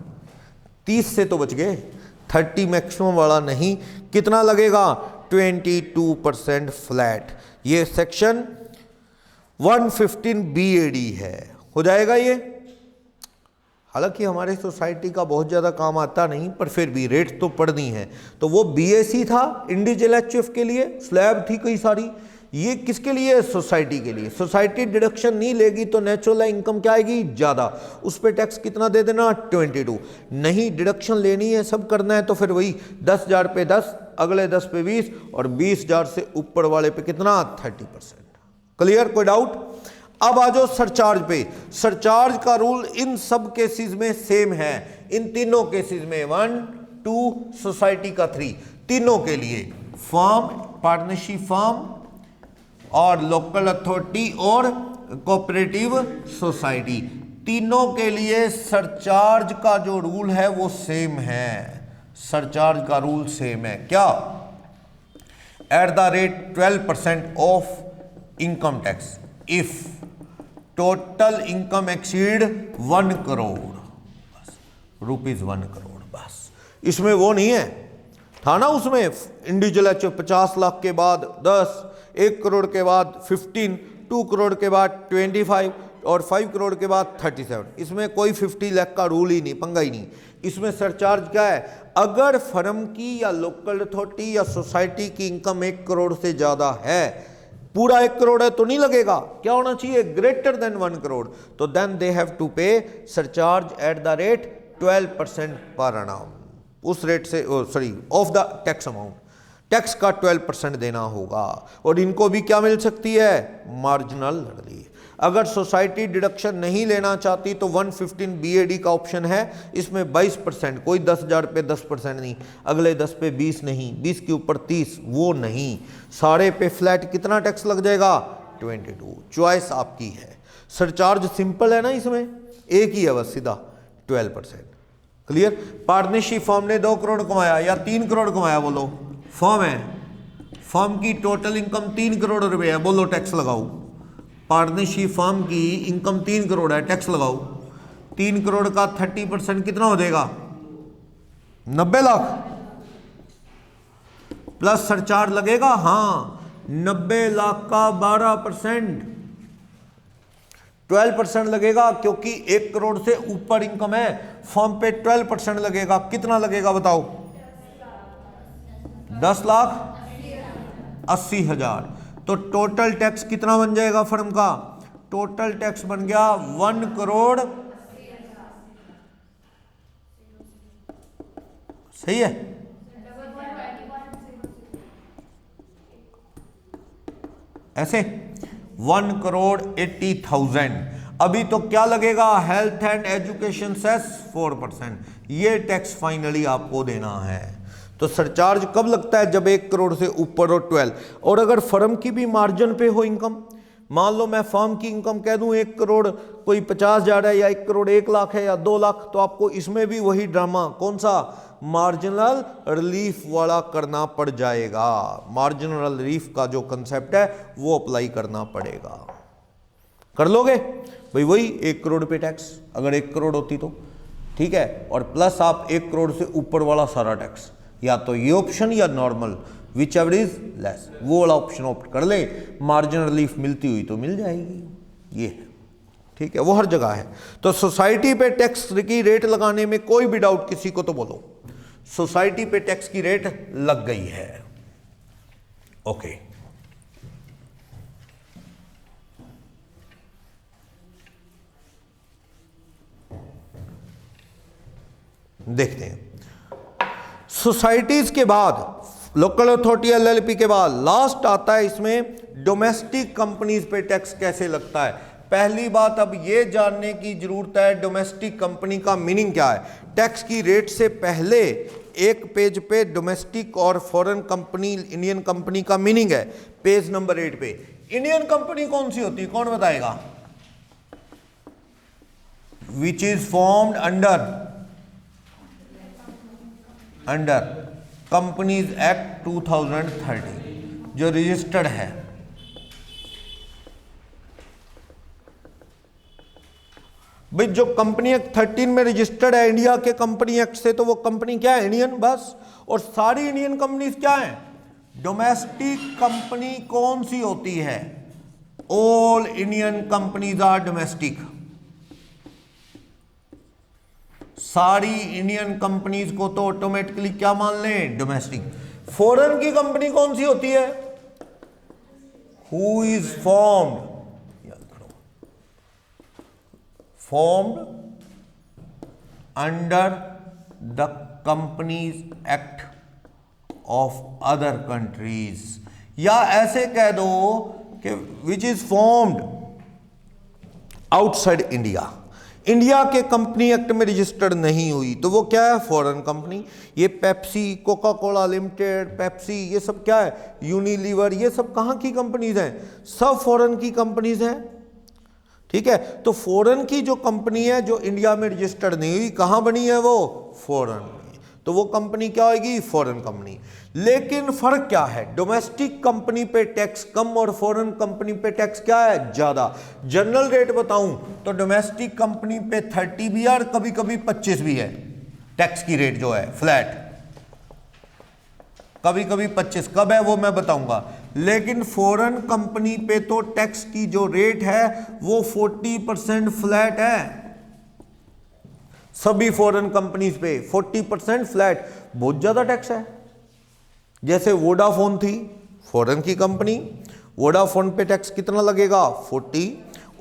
30 से तो बच गए, 30 मैक्सिमम वाला नहीं, कितना लगेगा? 22% फ्लैट। ये सेक्शन 115 BAD है, हो जाएगा ये। हालांकि हमारे सोसाइटी का बहुत ज़्यादा काम आता नहीं, पर फिर भी रेट तो पढ़नी है। तो वो BAC था इंडिविजुअल HUF के लिए, स्लैब थी कई सारी। ये किसके लिए? सोसाइटी के लिए। सोसाइटी डिडक्शन नहीं लेगी तो नेचुरल इनकम क्या आएगी? ज़्यादा। उस पर टैक्स कितना दे देना? 22। नहीं डिडक्शन लेनी है, सब करना है, तो फिर वही 10,000 पे 10, अगले 10 पे 20 और 20,000 से ऊपर वाले पे कितना? 30%। क्लियर? कोई डाउट? अब आ जाओ सरचार्ज पे। सरचार्ज का रूल इन सब केसेस में सेम है, इन तीनों केसेस में 1, 2, सोसाइटी का 3, तीनों के लिए फर्म, पार्टनरशिप फर्म और लोकल अथॉरिटी और कोऑपरेटिव सोसाइटी, तीनों के लिए सरचार्ज का जो रूल है वो सेम है। सरचार्ज का रूल सेम है। क्या? At the rate 12% of income tax if total income exceed 1 crore, rupees 1 crore. बस इसमें वो नहीं है, था ना उसमें इंडिविजुअल HUF 50 लाख के बाद 10, 1 करोड़ के बाद 15, 2 करोड़ के बाद 25 और 5 करोड़ के बाद 37। इसमें कोई 50 लाख का रूल ही नहीं, पंगा ही नहीं। इसमें सरचार्ज क्या है? अगर फर्म की या लोकल अथॉरिटी या सोसाइटी की इनकम 1 करोड़ से ज़्यादा है, पूरा 1 करोड़ है तो नहीं लगेगा, क्या होना चाहिए? ग्रेटर देन 1 करोड़, तो देन दे हैव टू पे सरचार्ज एट द रेट 12% पर annum, उस रेट से, sorry, of the tax amount, tax का 12% देना होगा। और इनको भी क्या मिल सकती है? Marginal relief. अगर सोसाइटी डिडक्शन नहीं लेना चाहती तो 115 BAD का ऑप्शन है, इसमें 22%, कोई 10,000 पे 10% नहीं, अगले 10 पे 20 नहीं, 20 के ऊपर 30, वो नहीं, सारे पे फ्लैट कितना टैक्स लग जाएगा? 22। चॉइस आपकी है। सरचार्ज सिंपल है ना, इसमें एक ही है बस, सीधा 12%। क्लियर? पार्टनरशिप फर्म ने 2 करोड़ कमाया या 3 करोड़ कमाया, बोलो, फर्म है, फर्म की टोटल इनकम 3 करोड़ रुपए है, बोलो टैक्स लगाओ। पार्टनरशिप फर्म की इनकम 3 करोड़ है, टैक्स लगाओ। 3 करोड़ का 30% कितना हो जाएगा? 90 लाख प्लस सरचार्ज लगेगा। हाँ, 90 लाख का 12% 12% लगेगा, क्योंकि 1 करोड़ से ऊपर इनकम है, फर्म पे 12% लगेगा। कितना लगेगा बताओ? 10,80,000। तो टोटल टैक्स कितना बन जाएगा फर्म का? टोटल टैक्स बन गया 1 करोड़। सही है? ऐसे 1 करोड़ 80,000। अभी तो क्या लगेगा? हेल्थ एंड एजुकेशन सेस 4%, ये टैक्स फाइनली आपको देना है। तो सरचार्ज कब लगता है? जब 1 करोड़ से ऊपर हो 12। और अगर फर्म की भी मार्जिन पे हो इनकम, मान लो मैं फर्म की इनकम कह दूं 1 करोड़ कोई 50,000 है, या 1 करोड़ 1 लाख है, या 2 लाख, तो आपको इसमें भी वही ड्रामा, कौन सा? मार्जिनल रिलीफ वाला करना पड़ जाएगा। मार्जिनल रिलीफ का जो कंसेप्ट है वो अप्लाई करना पड़ेगा। कर लोगे भाई? वही 1 करोड़ पे टैक्स, अगर 1 करोड़ होती तो ठीक है, और प्लस आप 1 करोड़ से ऊपर वाला सारा टैक्स, या तो ये ऑप्शन या normal, which ever is less, वो वाला ऑप्शन ऑप्ट कर ले। मार्जिन रिलीफ मिलती हुई तो मिल जाएगी, ये है, ठीक है, वो हर जगह है। तो सोसाइटी पे टैक्स की रेट लगाने में कोई भी डाउट किसी को तो बोलो। सोसाइटी पे टैक्स की रेट लग गई है। ओके, देखते हैं सोसाइटीज के बाद लोकल अथॉरिटी एलएलपी के बाद लास्ट आता है इसमें डोमेस्टिक कंपनीज पे टैक्स कैसे लगता है। पहली बात अब ये जानने की जरूरत है डोमेस्टिक कंपनी का मीनिंग क्या है। टैक्स की रेट से पहले एक पेज पे डोमेस्टिक और फॉरेन कंपनी, इंडियन कंपनी का मीनिंग है। पेज नंबर 8 पे इंडियन कंपनी कौन सी होती है, कौन बताएगा? विच is formed under companies act 2013, जो रजिस्टर्ड है। भाई जो कंपनी एक्ट 13 में रजिस्टर्ड है इंडिया के कंपनी एक्ट से, तो वो कंपनी क्या है? इंडियन, बस। और सारी इंडियन कंपनीज क्या है? डोमेस्टिक कंपनी कौन सी होती है? All Indian companies are domestic. सारी इंडियन कंपनीज को तो ऑटोमेटिकली क्या मान लें? डोमेस्टिक। फॉरेन की कंपनी कौन सी होती है? Who is formed under the companies act of other countries, या ऐसे कह दो कि which is formed outside India, India के कंपनी एक्ट में रजिस्टर्ड नहीं हुई, तो वो क्या है? Foreign company. ये Pepsi, Coca Cola limited, Pepsi, ये सब क्या है? यूनिलीवर, ये सब कहाँ की कंपनीज हैं? सब फॉरेन की कंपनीज हैं। ठीक है, तो फॉरेन की जो कंपनी है जो इंडिया में रजिस्टर्ड नहीं हुई, कहाँ बनी है वो? फॉरेन में, तो वो कंपनी क्या होगी? Foreign company. लेकिन फर्क क्या है? डोमेस्टिक कंपनी पे टैक्स कम और फॉरेन कंपनी पे टैक्स क्या है? ज्यादा। जनरल रेट बताऊं तो डोमेस्टिक कंपनी पे 30 भी है और कभी कभी 25 भी है टैक्स की रेट जो है फ्लैट, कभी कभी 25, कब है वो मैं बताऊंगा। लेकिन फॉरेन कंपनी पे तो टैक्स की जो रेट है वो 40% फ्लैट है। सभी फॉरेन कंपनीज पे 40% फ्लैट, बहुत ज्यादा टैक्स है। जैसे वोडाफोन थी फॉरेन की कंपनी, वोडाफोन पे टैक्स कितना लगेगा? 40।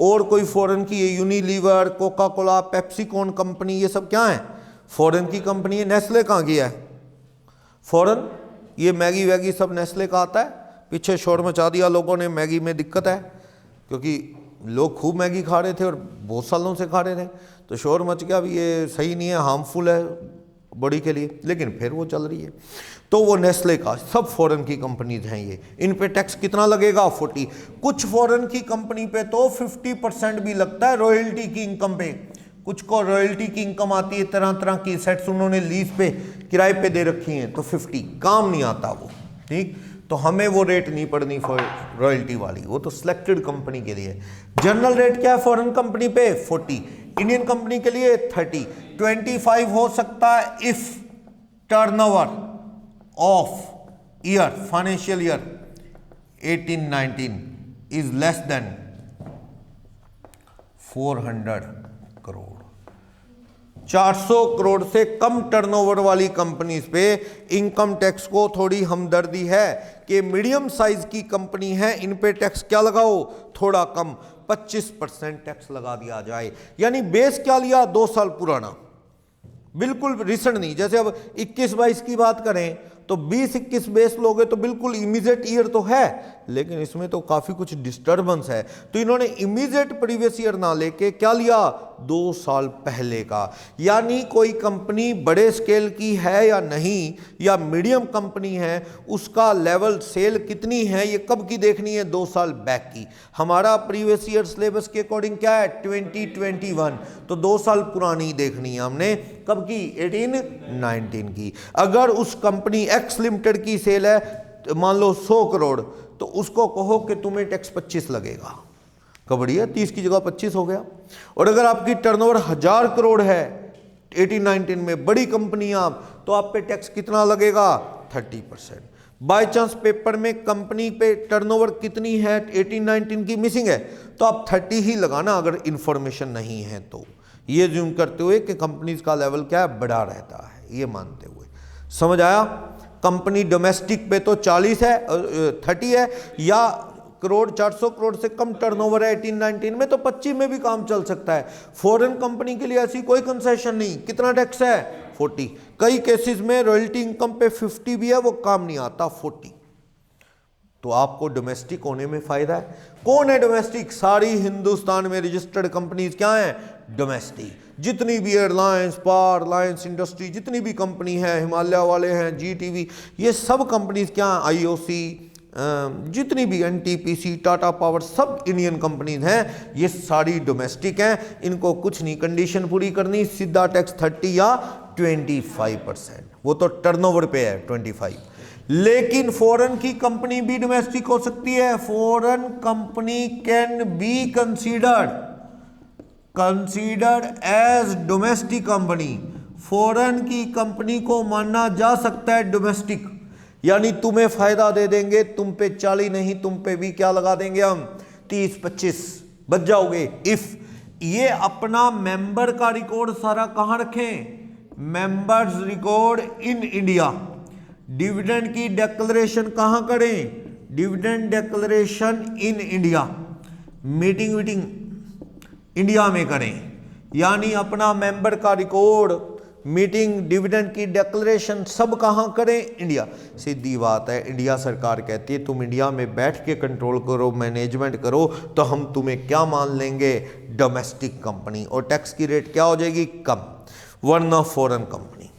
और कोई फॉरेन की यूनिलीवर, कोका कोला, पेप्सिकॉन कंपनी, ये सब क्या है? फॉरेन की कंपनी है। नेस्ले कहाँ की है? फॉरेन। ये मैगी वैगी सब नेस्ले का आता है। पीछे शोर मचा दिया लोगों ने, मैगी में दिक्कत है क्योंकि लोग खूब मैगी खा रहे थे और बहुत सालों से खा रहे थे, तो शोर मच गया भी ये सही नहीं है, हार्मफुल है बॉडी के लिए, लेकिन फिर वो चल रही है। तो वो नेस्ले का, सब फॉरेन की कंपनीज हैं ये, इन पे टैक्स कितना लगेगा? 40। कुछ फॉरेन की कंपनी पे तो 50% भी लगता है रॉयल्टी की इनकम पे। कुछ को रॉयल्टी की इनकम आती है, तरह तरह की सेट्स उन्होंने लीज पे, किराए पे दे रखी हैं, तो 50 काम नहीं आता वो। ठीक, तो हमें वो रेट नहीं पड़नी रॉयल्टी वाली, वो तो सिलेक्टेड कंपनी के लिए। जनरल रेट क्या है फॉरेन कंपनी पे? 40। इंडियन कंपनी के लिए 30। 25 हो सकता है if turnover of year, financial year 18-19 is less than 400 crore. 400 crore से कम टर्नओवर वाली कंपनीज पे इनकम टैक्स को थोड़ी हमदर्दी है कि मीडियम साइज की कंपनी है, इन पे टैक्स क्या लगाओ? थोड़ा कम, 25% टैक्स लगा दिया जाए। यानी बेस क्या लिया? 2 साल पुराना, बिल्कुल रिसेंट नहीं। जैसे अब 21-22 की बात करें तो 20-21 बेस लोगे तो बिल्कुल इमीडिएट ईयर तो है, लेकिन इसमें तो काफ़ी कुछ डिस्टर्बेंस है, तो इन्होंने इमीडिएट प्रीवियस ईयर ना लेके क्या लिया? 2 साल पहले का। यानी कोई कंपनी बड़े स्केल की है या नहीं, या मीडियम कंपनी है, उसका लेवल सेल कितनी है ये कब की देखनी है? 2 साल बैक की। हमारा प्रीवियस ईयर सिलेबस के अकॉर्डिंग क्या है? 2021, तो 2 साल पुरानी देखनी है हमने, कब की? 18-19 की। अगर उस कंपनी एक्स लिमिटेड की सेल है मान लो 100 करोड़, तो उसको कहो कि तुम्हें टैक्स 25 लगेगा, कबड़ी है 30 की जगह 25 हो गया। और अगर आपकी टर्नओवर 1000 करोड़ है 18-19 में, बड़ी कंपनी आप, तो आप पे टैक्स कितना लगेगा? 30%। बाय चांस पेपर में कंपनी पे टर्नओवर कितनी है 18-19 की मिसिंग है, तो आप 30 ही लगाना अगर इंफॉर्मेशन नहीं है तो। ये ज्यूम करते हुए कि कंपनीज का लेवल क्या है? बड़ा रहता है, ये मानते हुए। समझ आया? कंपनी डोमेस्टिक पे तो 40 है 30 है, या करोड़ 400 करोड़ से कम टर्नओवर है 18-19 में तो 25 में भी काम चल सकता है। फॉरेन कंपनी के लिए ऐसी कोई कंसेशन नहीं। कितना टैक्स है? 40। कई केसेस में रॉयल्टी इनकम पे 50 भी है, वो काम नहीं आता 40। तो आपको डोमेस्टिक होने में फायदा है। कौन है डोमेस्टिक? सारी हिंदुस्तान में रजिस्टर्ड कंपनीज क्या हैं? डोमेस्टिक। जितनी भी एयरलाइंस, पावर लाइंस इंडस्ट्री, जितनी भी कंपनी है, हिमालय वाले हैं, GTV, ये सब कंपनीज क्या हैं? IOC, जितनी भी NTPC, टाटा पावर, सब इंडियन कंपनीज हैं, ये सारी डोमेस्टिक हैं। इनको कुछ नहीं कंडीशन पूरी करनी, सीधा टैक्स 30 या 25%। वो तो टर्नओवर पे है 25। लेकिन फॉरेन की कंपनी भी डोमेस्टिक हो सकती है। Foreign company can be considered as domestic company. Foreign की कंपनी को माना जा सकता है डोमेस्टिक, यानी तुम्हें फायदा दे देंगे, तुम पे 40 नहीं, तुम पे भी क्या लगा देंगे हम? 30-25 बच जाओगे। इफ ये अपना मेंबर का रिकॉर्ड सारा कहां रखें? Members record in India. Dividend की डिक्लेरेशन कहां करें? Dividend declaration in India. Meeting India में करें, यानी अपना मेंबर का रिकॉर्ड, मीटिंग, डिविडेंड की डिक्लेरेशन सब कहां करें? इंडिया। सीधी बात है, इंडिया सरकार कहती है तुम इंडिया में बैठ के कंट्रोल करो, मैनेजमेंट करो, तो हम तुम्हें क्या मान लेंगे? Domestic company. और टैक्स की रेट क्या हो जाएगी? कम। वरना फॉरेन कंपनी,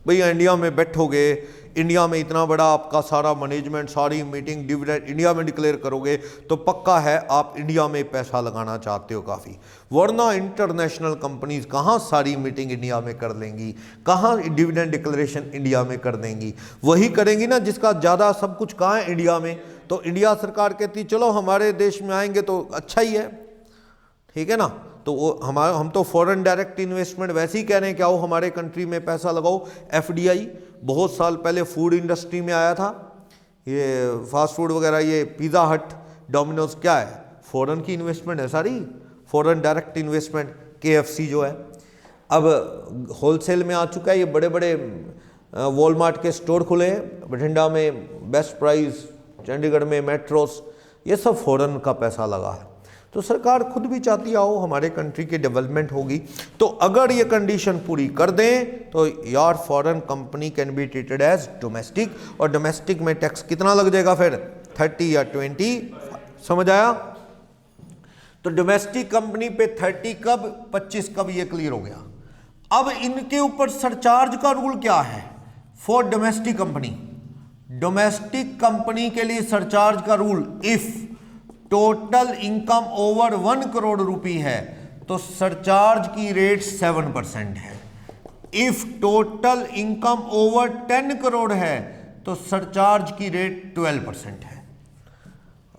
भैया इंडिया में बैठोगे, इंडिया में इतना बड़ा आपका सारा मैनेजमेंट, सारी मीटिंग, डिविडेंड इंडिया में डिक्लेयर करोगे तो पक्का है आप इंडिया में पैसा लगाना चाहते हो काफ़ी। वरना इंटरनेशनल कंपनीज कहाँ सारी मीटिंग इंडिया में कर लेंगी, कहाँ डिविडेंड डिक्लेरेशन इंडिया में कर देंगी? वही करेंगी ना जिसका ज़्यादा सब कुछ कहाँ है? इंडिया में। तो इंडिया सरकार कहती चलो हमारे देश में आएंगे तो अच्छा ही है, ठीक है ना। तो वो हम तो फॉरेन डायरेक्ट इन्वेस्टमेंट वैसे ही कह रहे हैं कि आओ हमारे कंट्री में पैसा लगाओ। FDI बहुत साल पहले फूड इंडस्ट्री में आया था, ये फास्ट फूड वगैरह, ये पिज़्ज़ा हट, डोमिनोज, क्या है? फॉरेन की इन्वेस्टमेंट है सारी, फॉरेन डायरेक्ट इन्वेस्टमेंट। KFC जो है अब होलसेल में आ चुका है, ये बड़े बड़े वॉलमार्ट के स्टोर खुले हैं, बठिंडा में बेस्ट प्राइस, चंडीगढ़ में मेट्रोस, ये सब फॉरेन का पैसा लगा है। तो सरकार खुद भी चाहती आओ हमारे कंट्री की डेवलपमेंट होगी। तो अगर ये कंडीशन पूरी कर दें तो यार foreign company can be treated as domestic. और डोमेस्टिक में टैक्स कितना लग जाएगा फिर? 30 या 20। समझ आया? तो डोमेस्टिक कंपनी पे 30 कब, 25 कब, ये क्लियर हो गया। अब इनके ऊपर सरचार्ज का रूल क्या है for domestic company? Domestic company के लिए सरचार्ज का rule, if total income over 1 crore रुपए है तो सरचार्ज की रेट 7% है। If total income over 10 crore है तो सरचार्ज की रेट 12% है।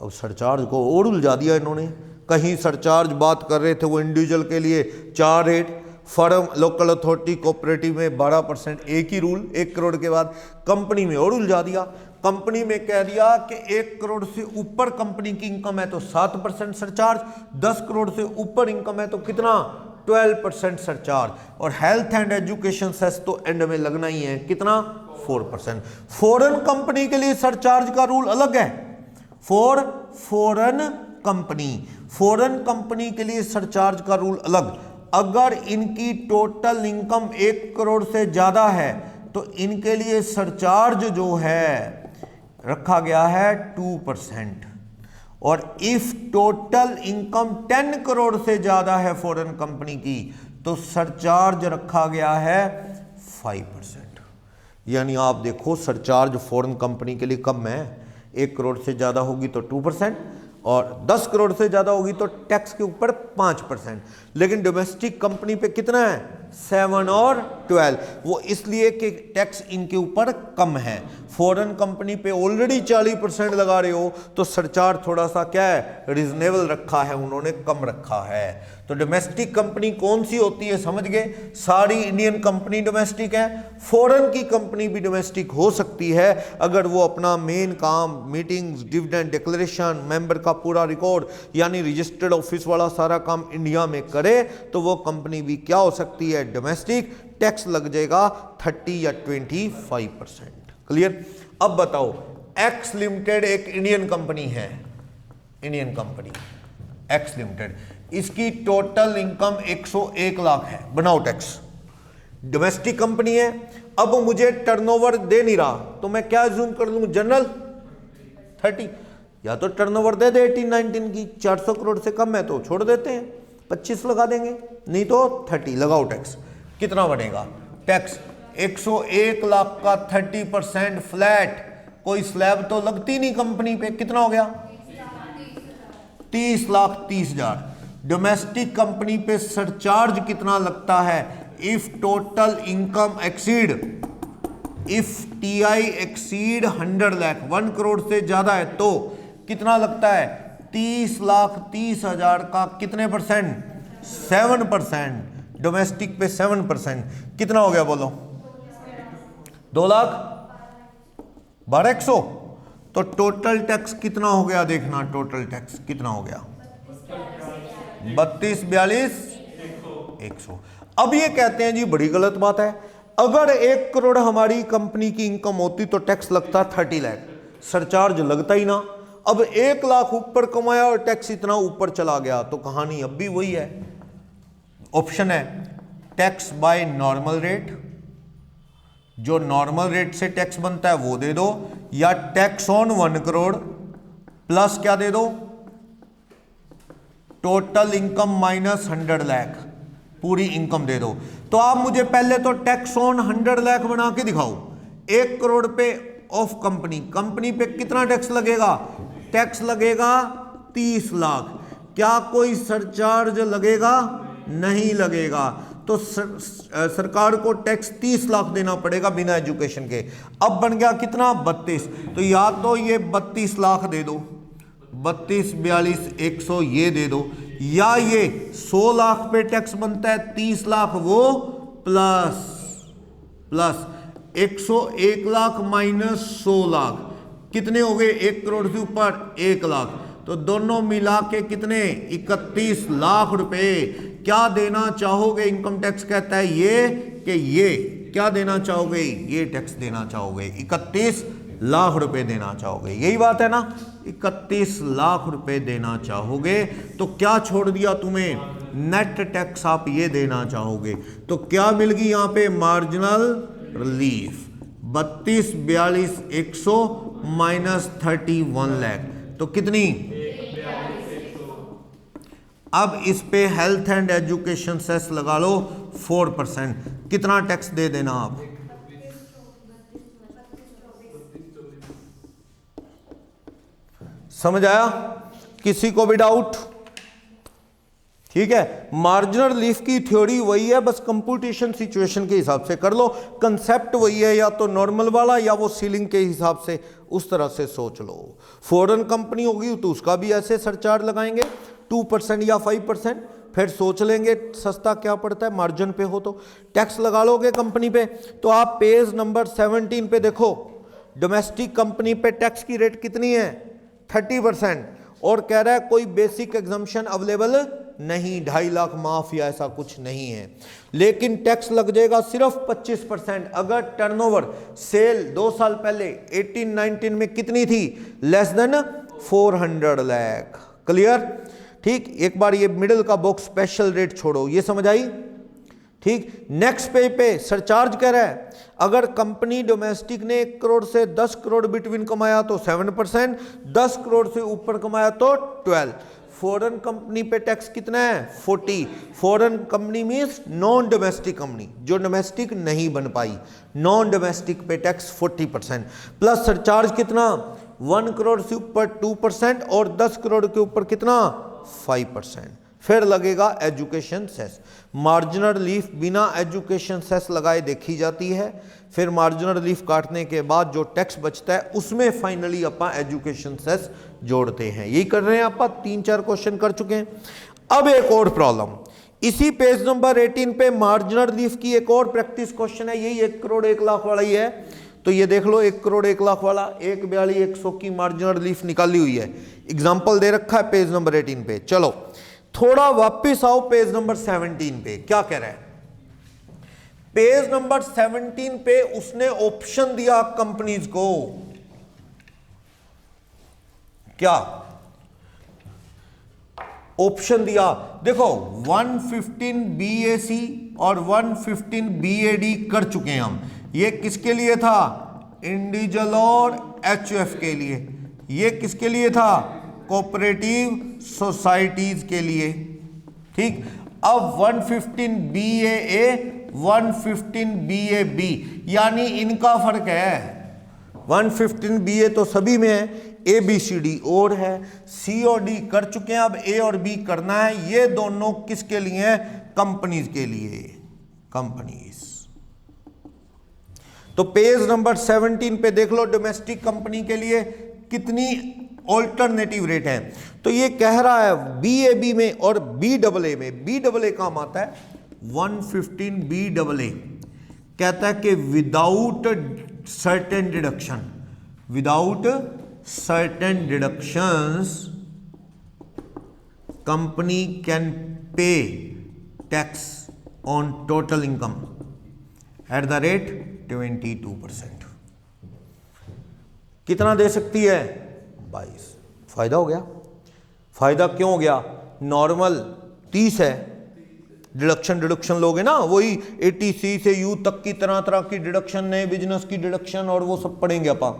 अब सरचार्ज को और उलझा दिया इन्होंने। कहीं सरचार्ज बात कर रहे थे वो इंडिविजुअल के लिए 4 rate, firm, local authority, cooperative में 12%, एक ही रूल 1 करोड़ के बाद। कंपनी में और उलझा दिया। कंपनी में कह दिया कि 1 करोड़ से ऊपर कंपनी की इनकम है तो 7% सरचार्ज, 10 करोड़ से ऊपर इनकम है तो कितना? 12% सरचार्ज। और हेल्थ एंड एजुकेशन सेस तो एंड में लगना ही है, कितना? 4%। फॉरेन कंपनी के लिए सरचार्ज का रूल अलग है। फॉर फॉरेन कंपनी के लिए सरचार्ज का रूल अलग। अगर इनकी टोटल इनकम 1 करोड़ से ज्यादा है तो इनके लिए सरचार्ज जो है रखा गया है 2%। और इफ टोटल इनकम 10 करोड़ से ज्यादा है फॉरेन कंपनी की तो सरचार्ज रखा गया है 5%। यानी आप देखो सरचार्ज फॉरेन कंपनी के लिए कम है, 1 करोड़ से ज्यादा होगी तो 2% और 10 करोड़ से ज्यादा होगी तो टैक्स के ऊपर 5%। लेकिन डोमेस्टिक कंपनी पे कितना है? 7 और 12। वो इसलिए कि टैक्स इनके ऊपर कम है। फॉरेन कंपनी पे ऑलरेडी 40% लगा रहे हो तो सरचार्ज थोड़ा सा क्या है? रीजनेबल रखा है उन्होंने, कम रखा है। तो डोमेस्टिक कंपनी कौन सी होती है समझ गए? सारी इंडियन कंपनी डोमेस्टिक है। फॉरेन की कंपनी भी डोमेस्टिक हो सकती है अगर वो अपना मेन काम, मीटिंग्स, डिविडेंड डिक्लेरेशन, मेंबर का पूरा रिकॉर्ड यानी रजिस्टर्ड ऑफिस वाला सारा काम इंडिया में करे तो वो कंपनी भी क्या हो सकती है? डोमेस्टिक। टैक्स लग जाएगा 30 या 25%। क्लियर। अब बताओ, एक्स लिमिटेड एक इंडियन कंपनी है, इंडियन कंपनी एक्स लिमिटेड, इसकी टोटल इनकम 101 लाख है, बनाओ टैक्स। डोमेस्टिक कंपनी है, अब मुझे टर्नओवर दे नहीं रहा तो मैं क्या अज्यूम कर लूं, जनरल 30, या तो टर्नओवर दे दे 18-19 की, 400 करोड़ से कम है तो छोड़ देते हैं, 25 लगा देंगे, नहीं तो 30 लगाओ टैक्स। कितना बनेगा टैक्स? 101 लाख का 30% फ्लैट, कोई स्लैब तो लगती नहीं कंपनी पे, कितना हो गया 30,30,000। डोमेस्टिक कंपनी पे सरचार्ज कितना लगता है? If total income exceed, if TI exceed 100 lakh, 1 crore से ज्यादा है तो कितना लगता है? 30,30,000 का कितने परसेंट? 7%। डोमेस्टिक पे 7%, कितना हो गया बोलो? 2,12,100। तो टोटल टैक्स कितना हो गया देखना, टोटल टैक्स कितना हो गया? 32,42,100। अब ये कहते हैं जी बड़ी गलत बात है, अगर 1 करोड़ हमारी कंपनी की इनकम होती तो टैक्स लगता 30 लाख, सरचार्ज लगता ही ना। अब 1 लाख ऊपर कमाया और टैक्स इतना ऊपर चला गया तो कहानी अब भी वही है। ऑप्शन है टैक्स बाय नॉर्मल रेट, जो नॉर्मल रेट से टैक्स बनता है वो दे दो, या टैक्स ऑन 1 करोड़ प्लस क्या दे दो? टोटल इनकम माइनस 100 लाख, पूरी इनकम दे दो। तो आप मुझे पहले तो टैक्स ऑन 100 लाख बना के दिखाओ। 1 करोड़ पे ऑफ कंपनी, कंपनी पे कितना टैक्स लगेगा? टैक्स लगेगा 30 लाख। क्या कोई सरचार्ज लगेगा? नहीं लगेगा। तो सरकार को टैक्स 30 लाख देना पड़ेगा बिना एजुकेशन के। अब बन गया कितना? 32। तो या तो ये 32 लाख दे दो, 32,42,100 ये दे दो, या ये 100 लाख पे टैक्स बनता है 30 लाख वो प्लस 101 लाख माइनस 100 लाख, कितने हो गए? 1 करोड़ से ऊपर 1 लाख, तो दोनों मिला के कितने? 31 लाख रुपए। क्या देना चाहोगे? इनकम टैक्स कहता है ये कि ये क्या देना चाहोगे? ये टैक्स देना चाहोगे, 31 लाख रुपए देना चाहोगे, यही बात है ना? 31 लाख रुपए देना चाहोगे तो क्या छोड़ दिया तुम्हें? नेट टैक्स आप ये देना चाहोगे। तो क्या मिल गई यहां पे? मार्जिनल रिलीफ 32,42,100 माइनस 31 लाख, तो कितनी? अब इस पे हेल्थ एंड एजुकेशन सेस लगा लो 4%, कितना टैक्स दे देना आप? समझ आया? किसी को भी डाउट? ठीक है, मार्जिनल रिलीफ की थ्योरी वही है, बस कंप्यूटेशन सिचुएशन के हिसाब से कर लो। कंसेप्ट वही है, या तो नॉर्मल वाला या वो सीलिंग के हिसाब से, उस तरह से सोच लो। फॉरेन कंपनी होगी तो उसका भी ऐसे सरचार्ज लगाएंगे 2% या 5%, फिर सोच लेंगे सस्ता क्या पड़ता है, मार्जिन पे हो तो टैक्स लगा लोगे कंपनी पे। तो आप पेज नंबर 17 पे देखो, डोमेस्टिक कंपनी पे टैक्स की रेट कितनी है? 30%, और कह रहा है कोई बेसिक एग्जम्पशन अवेलेबल नहीं, 2.5 लाख माफ या ऐसा कुछ नहीं है, लेकिन टैक्स लग जाएगा सिर्फ 25%। अगर टर्नओवर सेल 2 साल पहले 18-19 में कितनी थी? Less than 400 lakh. क्लियर? ठीक, एक बार ये मिडिल का बॉक्स स्पेशल रेट छोड़ो, ये समझ आई? ठीक, नेक्स्ट पेज पे सरचार्ज कह रहा है, अगर कंपनी डोमेस्टिक ने 1 करोड़ से 10 करोड़ बिटवीन कमाया तो 7%, 10 करोड़ से ऊपर कमाया तो 12। फॉरेन कंपनी पे टैक्स कितना है? 40। Foreign company means non domestic company, जो डोमेस्टिक नहीं बन पाई, नॉन डोमेस्टिक पे टैक्स 40%, प्लस सरचार्ज कितना? 1 करोड़ से ऊपर 2% और 10 करोड़ के ऊपर कितना? 5%। फिर लगेगा एजुकेशन सेस। मार्जिनल रिलीफ बिना एजुकेशन सेस लगाए देखी जाती है, फिर मार्जिनल रिलीफ काटने के बाद जो टैक्स बचता है उसमें फाइनली अपा एजुकेशन सेस जोड़ते हैं। यही कर रहे हैं, आप 3-4 क्वेश्चन कर चुके हैं। अब एक और प्रॉब्लम इसी पेज नंबर 18 पे मार्जिनल रिलीफ की एक और प्रैक्टिस क्वेश्चन है, यही 1 करोड़ 1 लाख वाला ही है। तो ये देख लो 1 करोड़ 1 लाख वाला 1,42,100 की मार्जिनल रिलीफ निकाली हुई है, एग्जाम्पल दे रखा है पेज नंबर 18 पे। चलो थोड़ा वापस आओ पेज नंबर 17 पे, क्या कह रहा है? पेज नंबर 17 पे उसने ऑप्शन दिया कंपनीज को, क्या ऑप्शन दिया? देखो 115 BAC और 115 BAD कर चुके हैं हम। ये किसके लिए था? इंडिविजुअल और HUF के लिए। ये किसके लिए था? कोऑपरेटिव सोसाइटीज के लिए। ठीक, अब 115 BAA 115 BAB, यानी इनका फर्क है। 115 BA तो सभी में है, ABCD और है, C और D कर चुके हैं, अब A और B करना है। ये दोनों किसके लिए हैं? कंपनीज के लिए, कंपनीज। तो पेज नंबर 17 पे देख लो डोमेस्टिक कंपनी के लिए कितनी ऑल्टरनेटिव रेट है। तो ये कह रहा है BAB में और BAA में, BAA काम आता है 115 BAA कहता है कि without certain deduction, without certain deductions company can pay tax on total income at the rate 22%। कितना दे सकती है? 22। फायदा हो गया। फायदा क्यों हो गया? नॉर्मल 30 है, डिडक्शन लोगे ना, वही 80C से U तक की तरह तरह की डिडक्शन, नए बिजनेस की डिडक्शन और वो सब पढ़ेंगे अपन।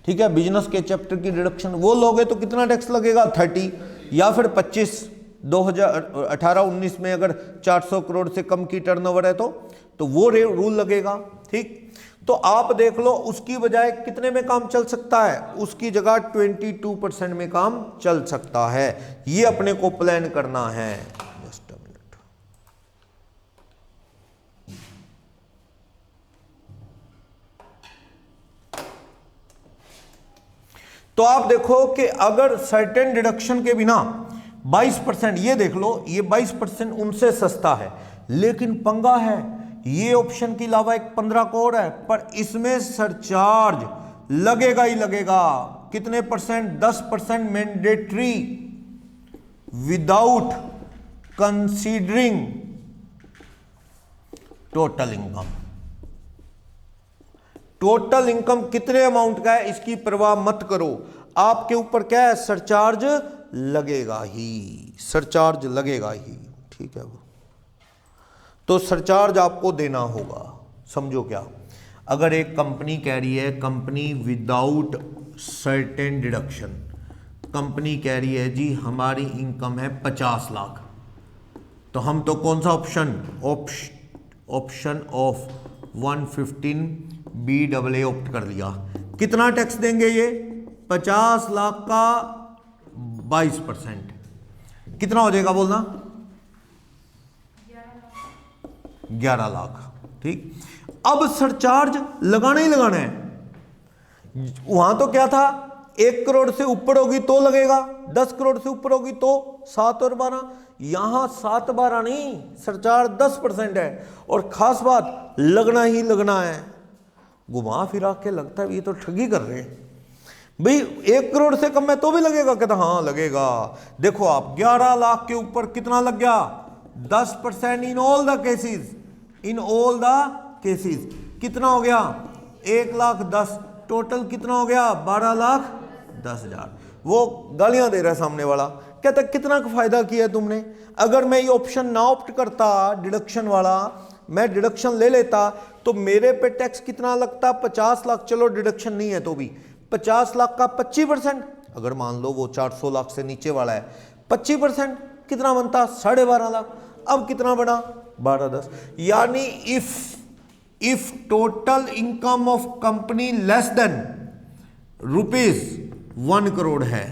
ठीक है, बिजनेस के चैप्टर की डिडक्शन वो लोगे तो कितना टैक्स लगेगा? 30 या फिर 25। 2018-19 में अगर 400 करोड़ से कम की टर्नओवर है तो वो रूल लगेगा। ठीक, तो आप देख लो उसकी बजाय कितने में काम चल सकता है? उसकी जगह 22% में काम चल सकता है। ये अपने को प्लान करना है। Just a minute. तो आप देखो कि अगर सर्टेन डिडक्शन के बिना 22%, ये देख लो ये 22% उनसे सस्ता है, लेकिन पंगा है ये ऑप्शन के अलावा एक 15 का और है, पर इसमें सरचार्ज लगेगा ही लगेगा। कितने percent? 10% mandatory without considering total income. Total income कितने अमाउंट का है इसकी परवाह मत करो, आपके ऊपर क्या है? सरचार्ज लगेगा ही, सरचार्ज लगेगा ही। ठीक है, वो तो सरचार्ज आपको देना होगा। समझो क्या? अगर एक कंपनी कह रही है company without certain deduction, company कह रही है जी हमारी इनकम है 50 लाख, तो हम तो कौन सा ऑप्शन ऑफ 115 BAA ऑप्ट कर लिया। कितना टैक्स देंगे ये? 50 लाख का 22%, कितना हो जाएगा बोलना? 11 लाख। ठीक, अब सरचार्ज लगाना ही लगाना है। वहां तो क्या था? 1 करोड़ से ऊपर होगी तो लगेगा, 10 करोड़ से ऊपर होगी तो 7 और 12। यहां 7 12 नहीं, सरचार्ज 10% है, और खास बात लगना ही लगना है। घुमा फिरा के लगता है ये तो ठगी कर रहे हैं भाई, 1 करोड़ से कम है तो भी लगेगा? कहता हाँ लगेगा। देखो आप 11 लाख के ऊपर कितना लग गया? 10% in all the cases, in all the cases. कितना हो गया? 1,10,000। टोटल कितना हो गया? 12,10,000। वो गालियां दे रहा है सामने वाला, कहता कितना का फायदा किया तुमने? अगर मैं ये ऑप्शन ना ऑप्ट करता डिडक्शन वाला, मैं डिडक्शन ले लेता तो मेरे पे टैक्स कितना लगता? 50 लाख। चलो डिडक्शन नहीं है तो भी 50 लाख का 25%, अगर मान लो वो 400 लाख से नीचे वाला है, 25% कितना बनता? 12.5 लाख। अब कितना बना? 12,10। यानी if total income of company less than ₹1 crore है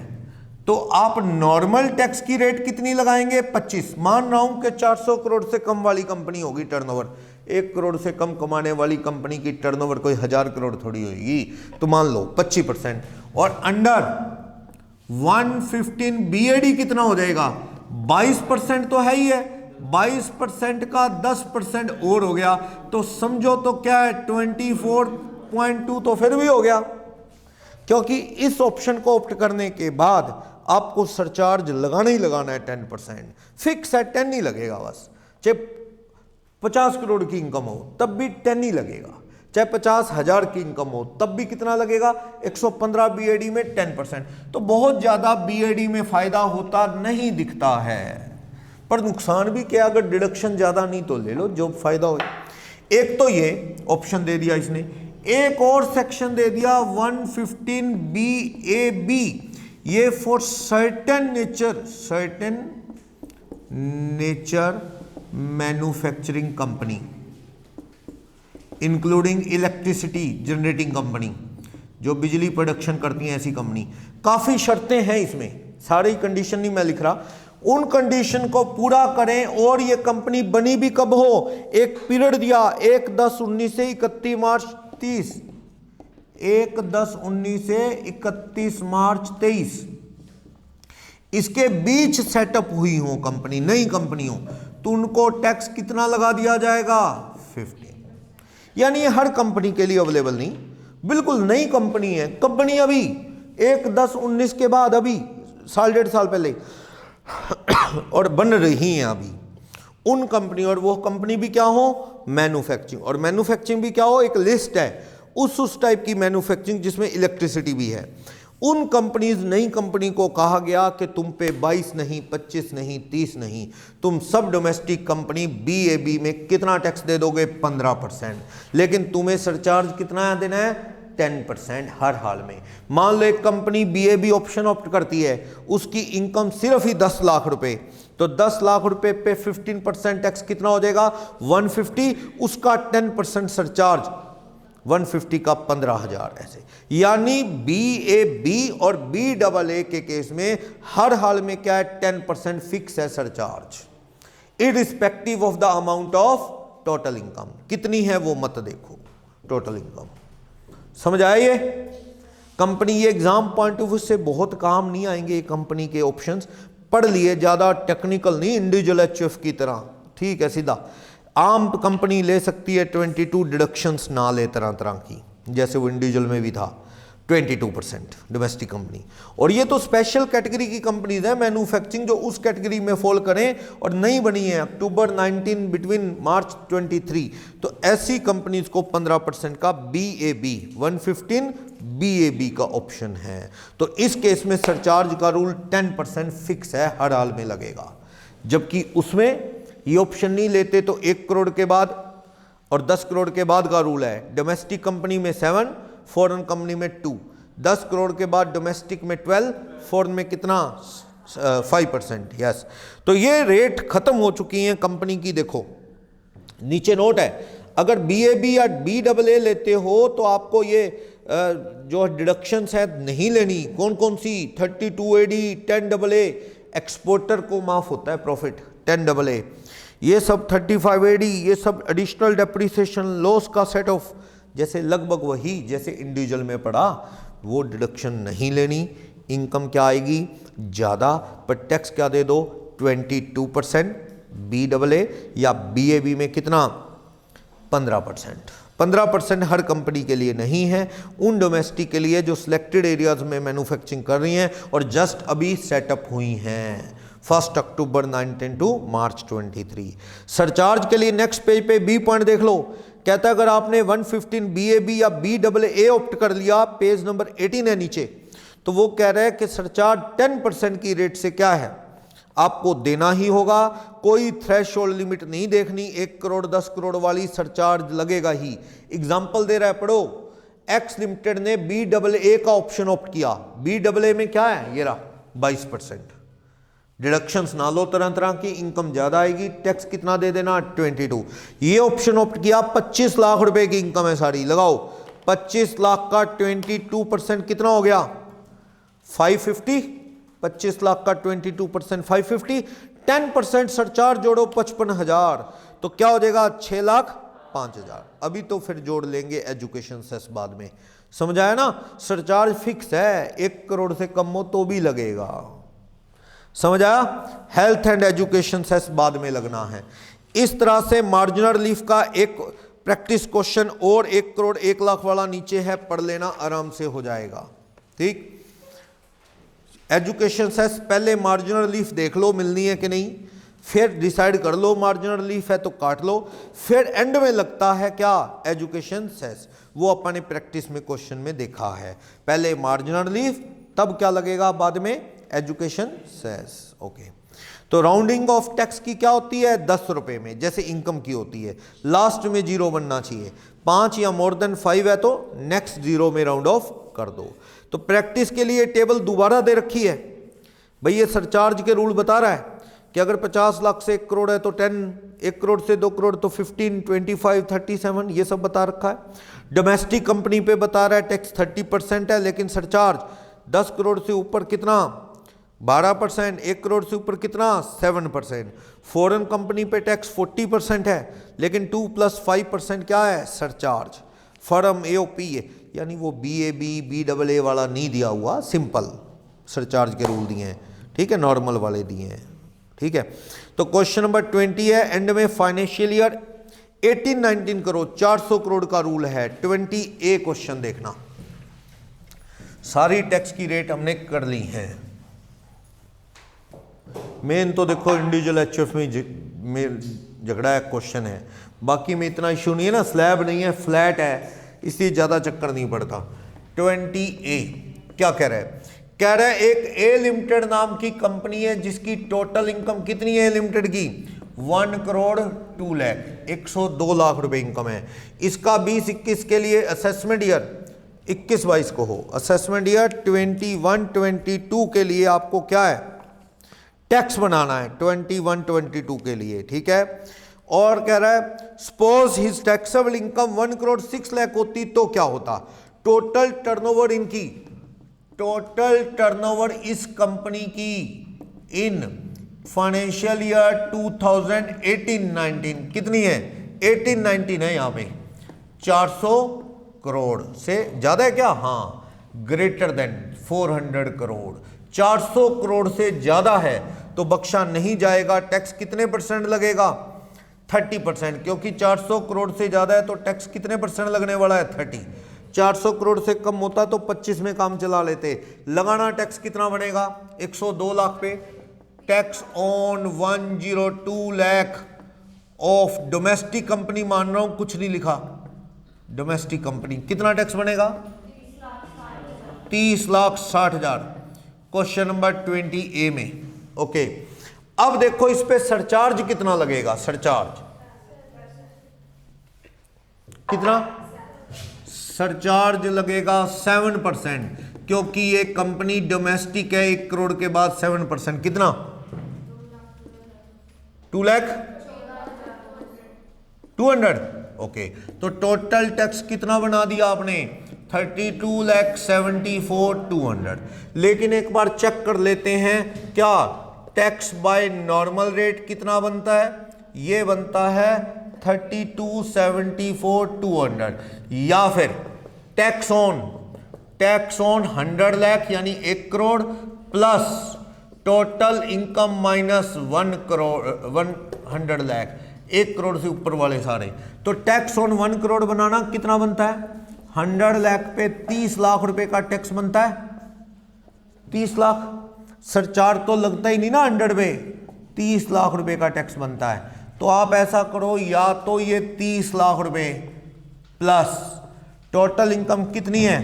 तो आप नॉर्मल टैक्स की रेट कितनी लगाएंगे? 25। मान रहा हूं कि 400 करोड़ से कम वाली कंपनी होगी टर्नओवर, 1 करोड़ से कम कमाने वाली कंपनी की टर्नओवर कोई 1000 करोड़ थोड़ी होगी, तो मान लो 25%। और अंडर 115 BAD कितना हो जाएगा? 22% तो है ही है, 22% का 10% और हो गया तो समझो तो क्या है? 24.2 तो फिर भी हो गया, क्योंकि इस ऑप्शन को ऑप्ट करने के बाद आपको सरचार्ज लगाना ही लगाना है 10%। फिक्स है 10 ही लगेगा बस, चाहे 50 करोड़ की इनकम हो तब भी 10 ही लगेगा, चाहे 50,000 की इनकम हो तब भी कितना लगेगा, 115 बीएडी में 10%। तो बहुत ज्यादा बीएडी में फायदा होता नहीं दिखता है, पर नुकसान भी क्या, अगर डिडक्शन ज्यादा नहीं तो ले लो जो फायदा हो। एक तो ये ऑप्शन दे दिया इसने, एक और सेक्शन दे दिया 115 BAB, ये for certain nature manufacturing company including electricity generating company, जो बिजली प्रोडक्शन करती हैं ऐसी कंपनी। काफी शर्तें हैं इसमें, सारी कंडीशन नहीं मैं लिख रहा, उन कंडीशन को पूरा करें और ये कंपनी बनी भी कब हो, एक पीरियड दिया 1/10/19 से 31 मार्च 30, 1/10/19 से 31 मार्च 23, इसके बीच सेटअप हुई हो कंपनी, नई कंपनी हो, तो उनको टैक्स कितना लगा दिया जाएगा, 15। यानी ये हर कंपनी के लिए अवेलेबल नहीं, बिल्कुल नई कंपनी है, कंपनी अभी 1/10/19 के बाद, अभी साल 1.5 साल पहले और बन रही हैं अभी, उन कंपनी, और वो कंपनी भी क्या हो, मैन्युफैक्चरिंग, और मैन्युफैक्चरिंग भी क्या हो, एक लिस्ट है उस टाइप की मैन्युफैक्चरिंग जिसमें इलेक्ट्रिसिटी भी है। उन कंपनीज, नई कंपनी को कहा गया कि तुम पे 22 नहीं, 25 नहीं, 30 नहीं, तुम सब डोमेस्टिक कंपनी BAB में कितना टैक्स दे दोगे, 15%, लेकिन तुम्हें सरचार्ज कितना देना है, 10% हर हाल में। मान लो एक कंपनी BAB ऑप्शन ऑप्ट करती है, उसकी इनकम सिर्फ ही 10 लाख रुपए, तो 10 लाख रुपए पे 15% टैक्स कितना हो जाएगा, 150, उसका 10% सरचार्ज 150 का 15,000, ऐसे। यानी BAB और BAA के केस में हर हाल में क्या है, 10% फिक्स है surcharge, irrespective of the amount of total income. कितनी है वो मत देखो, टोटल इनकम। समझ आया ये कंपनी, ये एग्जाम पॉइंट ऑफ व्यू से बहुत काम नहीं आएंगे ये कंपनी के ऑप्शंस, पढ़ लिए, ज्यादा टेक्निकल नहीं, इंडिविजुअल HUF की तरह, ठीक है, सीधा। आम कंपनी ले सकती है 22 डिडक्शंस ना ले तरह तरह की, जैसे वो इंडिविजुअल में भी था 22% डोमेस्टिक कंपनी। और ये तो स्पेशल कैटेगरी की कंपनीज है मैन्युफैक्चरिंग, जो उस कैटेगरी में फॉल करें और नई बनी है अक्टूबर 19 बिटवीन मार्च 23, तो ऐसी कंपनीज को 15% का BAB 115 BAB का ऑप्शन है। तो इस केस में सरचार्ज का रूल 10% फिक्स है, हर हाल में लगेगा, जबकि उसमें ये ऑप्शन नहीं लेते तो 1 करोड़ के बाद और 10 करोड़ के बाद का रूल है। डोमेस्टिक कंपनी में 7, फॉरेन कंपनी में 2, 10 करोड़ के बाद डोमेस्टिक में 12, फॉरेन में कितना, 5%। यस, तो ये रेट खत्म हो चुकी हैं कंपनी की। देखो नीचे नोट है, अगर BAB या BAA लेते हो तो आपको ये जो डिडक्शंस है नहीं लेनी। कौन कौन सी, 32AD, 10AA, एक्सपोर्टर को माफ होता है प्रॉफिट, 10AA, ये सब 35AD, ये सब एडिशनल डेप्रिसिएशन लॉस का सेट ऑफ, जैसे लगभग वही जैसे इंडिविजुअल में पड़ा, वो डिडक्शन नहीं लेनी। इनकम क्या आएगी, ज़्यादा, पर टैक्स क्या दे दो, 22%, BAA या BAB में कितना, 15%। 15% हर कंपनी के लिए नहीं है, उन डोमेस्टिक के लिए जो सिलेक्टेड एरियाज में मैन्युफैक्चरिंग कर रही हैं और जस्ट अभी सेटअप हुई हैं 1 अक्टूबर 19 टू मार्च 23। सरचार्ज के लिए नेक्स्ट पेज पे B पॉइंट देख लो, कहता है अगर आपने 115 BAB या BAA ऑप्ट कर लिया, पेज नंबर 18 है नीचे, तो वो कह रहा है कि सरचार्ज 10% की रेट से क्या है, आपको देना ही होगा। कोई थ्रेशोल्ड लिमिट नहीं देखनी, 1 करोड़ 10 करोड़ वाली सरचार्ज लगेगा ही। एग्जाम्पल दे रहा है, पढ़ो, एक्स लिमिटेड ने BAA का ऑप्शन ऑप्ट किया, BAA में क्या है, ये रहा 22%, डिडक्शंस ना लो तरह तरह की, इनकम ज्यादा आएगी, टैक्स कितना दे देना, 22। ये ऑप्शन ऑप्ट किया, 25 लाख रुपए की इनकम है सारी, लगाओ 25 लाख का 22% कितना हो गया, 550, 25 लाख का 22% 550, 10% सरचार्ज जोड़ो 55,000, तो क्या हो जाएगा, 6,05,000। अभी तो फिर जोड़ लेंगे एजुकेशन सेस बाद में, समझ आया ना। सरचार्ज फिक्स है, 1 करोड़ से कम हो तो भी लगेगा, समझ आया। हेल्थ एंड एजुकेशन सेस बाद में लगना है। इस तरह से मार्जिनल रिलीफ का एक प्रैक्टिस क्वेश्चन और 1 करोड़ 1 लाख वाला नीचे है, पढ़ लेना, आराम से हो जाएगा, ठीक। एजुकेशन सेस पहले मार्जिनल रिलीफ देख लो मिलनी है कि नहीं, फिर डिसाइड कर लो मार्जिनल रिलीफ है तो काट लो, फिर एंड में लगता है क्या, एजुकेशन सेस। वो अपन ने प्रैक्टिस में क्वेश्चन में देखा है, पहले मार्जिनल रिलीफ तब क्या लगेगा बाद में एजुकेशन सेस। ओके, तो राउंडिंग ऑफ टैक्स की क्या होती है, 10 रुपए में, जैसे इनकम की होती है, लास्ट में जीरो बनना चाहिए, 5 या मोर देन 5 है तो नेक्स्ट जीरो में राउंड ऑफ कर दो। तो प्रैक्टिस के लिए टेबल दोबारा दे रखी है भाई, ये सरचार्ज के रूल बता रहा है कि अगर 50 लाख से 1 करोड़ है तो 10, 1 करोड़ से 2 करोड़ तो 15, 25, 37, ये सब बता रखा है। डोमेस्टिक कंपनी पे बता रहा है टैक्स 30% है, लेकिन सरचार्ज 10 करोड़ से ऊपर कितना, 12%, 1 करोड़ से ऊपर कितना, 7%। फॉरेन कंपनी पे टैक्स 40% है, लेकिन 2 + 5% क्या है, सरचार्ज। फर्म AOP यानी वो BAB BAA वाला नहीं दिया हुआ, सिंपल सरचार्ज के रूल दिए हैं, ठीक है, नॉर्मल वाले दिए हैं, ठीक है। तो क्वेश्चन नंबर 20 है, एंड में फाइनेंशियल ईयर 18-19 करोड़ 400 करोड़ का रूल है। 20A क्वेश्चन देखना, सारी टैक्स की रेट हमने कर ली है। मेन तो देखो इंडिविजुअल HF में झगड़ा है, क्वेश्चन है, बाकी में इतना इशू नहीं है ना, स्लैब नहीं है, फ्लैट है, इसलिए ज़्यादा चक्कर नहीं पड़ता। 20A क्या कह रहा है, कह रहा है एक A लिमिटेड नाम की कंपनी है जिसकी टोटल इनकम कितनी है लिमिटेड की, 1 करोड़ 2 लाख, 102 लाख रुपए इनकम है। इसका 20-21 के लिए असेसमेंट ईयर 21-22 को हो, असेसमेंट ईयर 21-22 के लिए आपको क्या है, टैक्स बनाना है 21-22 के लिए, ठीक है। और कह रहा है suppose his taxable income 1 crore 6 lakh होती तो क्या होता, टोटल टर्नओवर इनकी, टोटल टर्नओवर इस कंपनी की इन फाइनेंशियल ईयर 2018-19 कितनी है, 18-19 है, यहां पे 400 करोड़ से ज्यादा है क्या, हाँ, ग्रेटर देन 400 करोड़, 400 करोड़ से ज्यादा है तो बख्शा नहीं जाएगा। टैक्स कितने % लगेगा, 30%, क्योंकि 400 करोड़ से ज्यादा है तो टैक्स कितने % लगने वाला है, 30। 400 करोड़ से कम होता तो 25 में काम चला लेते। लगाना टैक्स कितना बनेगा, 102 लाख पे। Tax on 102 lakh of domestic company, मान रहा हूं कुछ नहीं लिखा, डोमेस्टिक कंपनी कितना टैक्स बनेगा, 30,60,000। क्वेश्चन नंबर 20A में। ओके, अब देखो इस पे सरचार्ज कितना लगेगा, सरचार्ज कितना, सरचार्ज लगेगा 7%, क्योंकि ये कंपनी डोमेस्टिक है, 1 करोड़ के बाद 7% कितना, 2 लाख 200। ओके, तो टोटल टैक्स कितना बना दिया आपने, 32,74,200। लेकिन एक बार चेक कर लेते हैं क्या टैक्स बाय नॉर्मल रेट कितना बनता है, ये बनता है 32,74,200, या फिर टैक्स ऑन 100 लाख यानी 1 crore plus total income minus 1 crore 100 lakh, 1 crore से ऊपर वाले सारे। तो टैक्स ऑन 1 करोड़ बनाना कितना बनता है, 100 लाख पे 30 लाख रुपए का टैक्स बनता है, 30 लाख। सरचार्ज तो लगता ही नहीं ना 100 पे, 30 लाख रुपए का टैक्स बनता है। तो आप ऐसा करो, या तो ये 30 लाख रुपए प्लस टोटल इनकम कितनी है,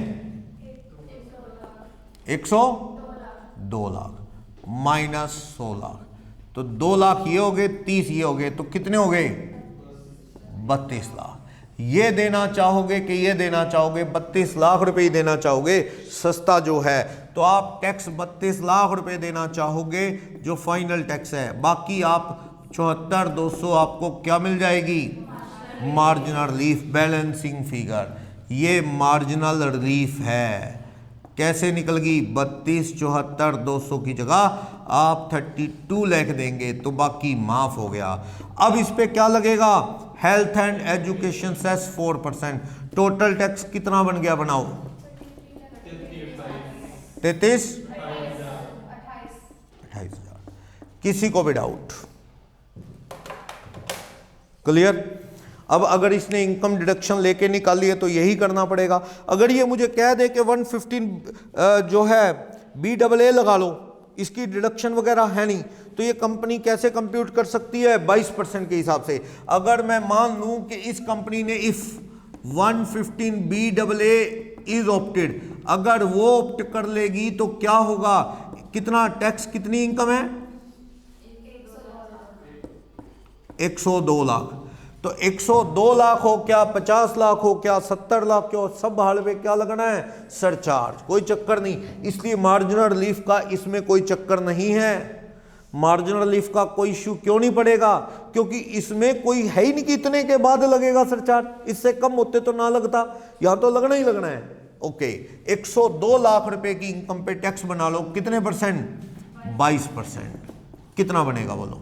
102 लाख माइनस 100 लाख, तो 2 लाख ये हो गए, 30 ये हो गए, तो कितने हो गए, 32 लाख। ये देना चाहोगे कि ये देना चाहोगे, 32 लाख रुपए ही देना चाहोगे, सस्ता जो है, तो आप टैक्स 32 लाख रुपए देना चाहोगे जो फाइनल टैक्स है। बाकी आप 74,200 आपको क्या मिल जाएगी, मार्जिनल रिलीफ, बैलेंसिंग फिगर। ये मार्जिनल रिलीफ है, कैसे निकल गई, 32,74,200 की जगह आप 32 लाख देंगे तो बाकी माफ हो गया। अब इस पे क्या लगेगा, health and education cess 4%। Total tax कितना बन गया, बनाओ, 28,000। किसी को भी डाउट, क्लियर। अब अगर इसने इनकम डिडक्शन लेके निकाली है तो यही करना पड़ेगा। अगर ये मुझे कह दे कि 115 जो है BAA लगा लो, इसकी डिडक्शन वगैरह है नहीं, तो ये कंपनी कैसे कंप्यूट कर सकती है? 22% के हिसाब से। अगर मैं मान लूं कि इस कंपनी ने इफ 115BAA इज ऑप्टेड, अगर वो ऑप्ट कर लेगी तो क्या होगा? कितना टैक्स, कितनी इनकम है? 102 लाख। तो 102 लाख हो क्या, 50 लाख हो क्या, 70 लाख हो, सब हाल में क्या लगना है? सरचार्ज। कोई चक्कर नहीं, इसलिए मार्जिनल रिलीफ का इसमें कोई चक्कर नहीं है। मार्जिनल रिलीफ का कोई इश्यू क्यों नहीं पड़ेगा? क्योंकि इसमें कोई है ही नहीं कि इतने के बाद लगेगा सरचार्ज, इससे कम होते तो ना लगता, यहां तो लगना ही लगना है। ओके, 102 लाख रुपए की इनकम पे टैक्स बना लो, कितने परसेंट? 22%। कितना बनेगा बोलो?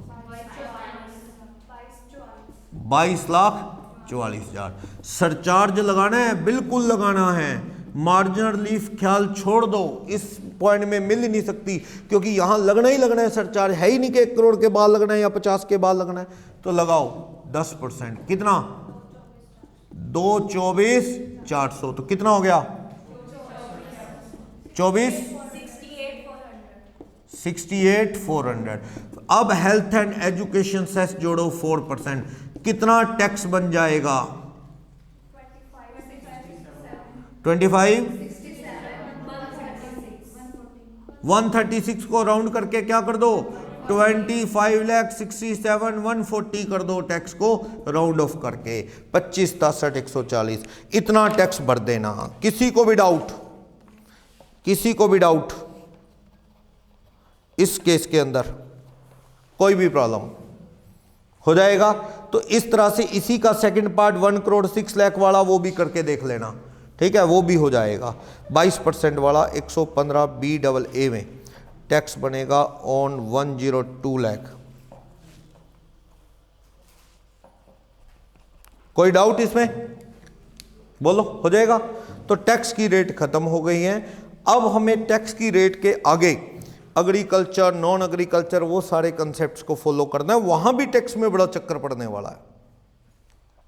22,44,000। सरचार्ज लगाना है, बिल्कुल लगाना है। मार्जिनल रिलीफ ख्याल छोड़ दो, इस पॉइंट में मिल ही नहीं सकती, क्योंकि यहां लगना ही लगना है सरचार्ज, है ही नहीं कि 1 करोड़ के बाद लगना है या 50 के बाद लगना है। तो लगाओ 10%, कितना? 224,400। तो कितना हो गया? 68,400। अब हेल्थ एंड एजुकेशन सेस जोड़ो 4%, कितना टैक्स बन जाएगा? 25, 136 को राउंड करके क्या कर दो? 25,67,140 कर दो, टैक्स को राउंड ऑफ करके 25, 63, 140, इतना टैक्स भर देना। किसी को भी डाउट? किसी को भी डाउट इस केस के अंदर? कोई भी प्रॉब्लम हो जाएगा? तो इस तरह से इसी का सेकंड पार्ट 1 करोड़ 6 लाख वाला वो भी करके देख लेना, ठीक है, वो भी हो जाएगा। 22% वाला 115BAA में टैक्स बनेगा ऑन 102 लाख। कोई डाउट इसमें? बोलो, हो जाएगा? तो टैक्स की रेट खत्म हो गई है। अब हमें टैक्स की रेट के आगे एग्रीकल्चर, नॉन एग्रीकल्चर, वो सारे कंसेप्ट्स को फॉलो करना है, वहां भी टैक्स में बड़ा चक्कर पड़ने वाला है।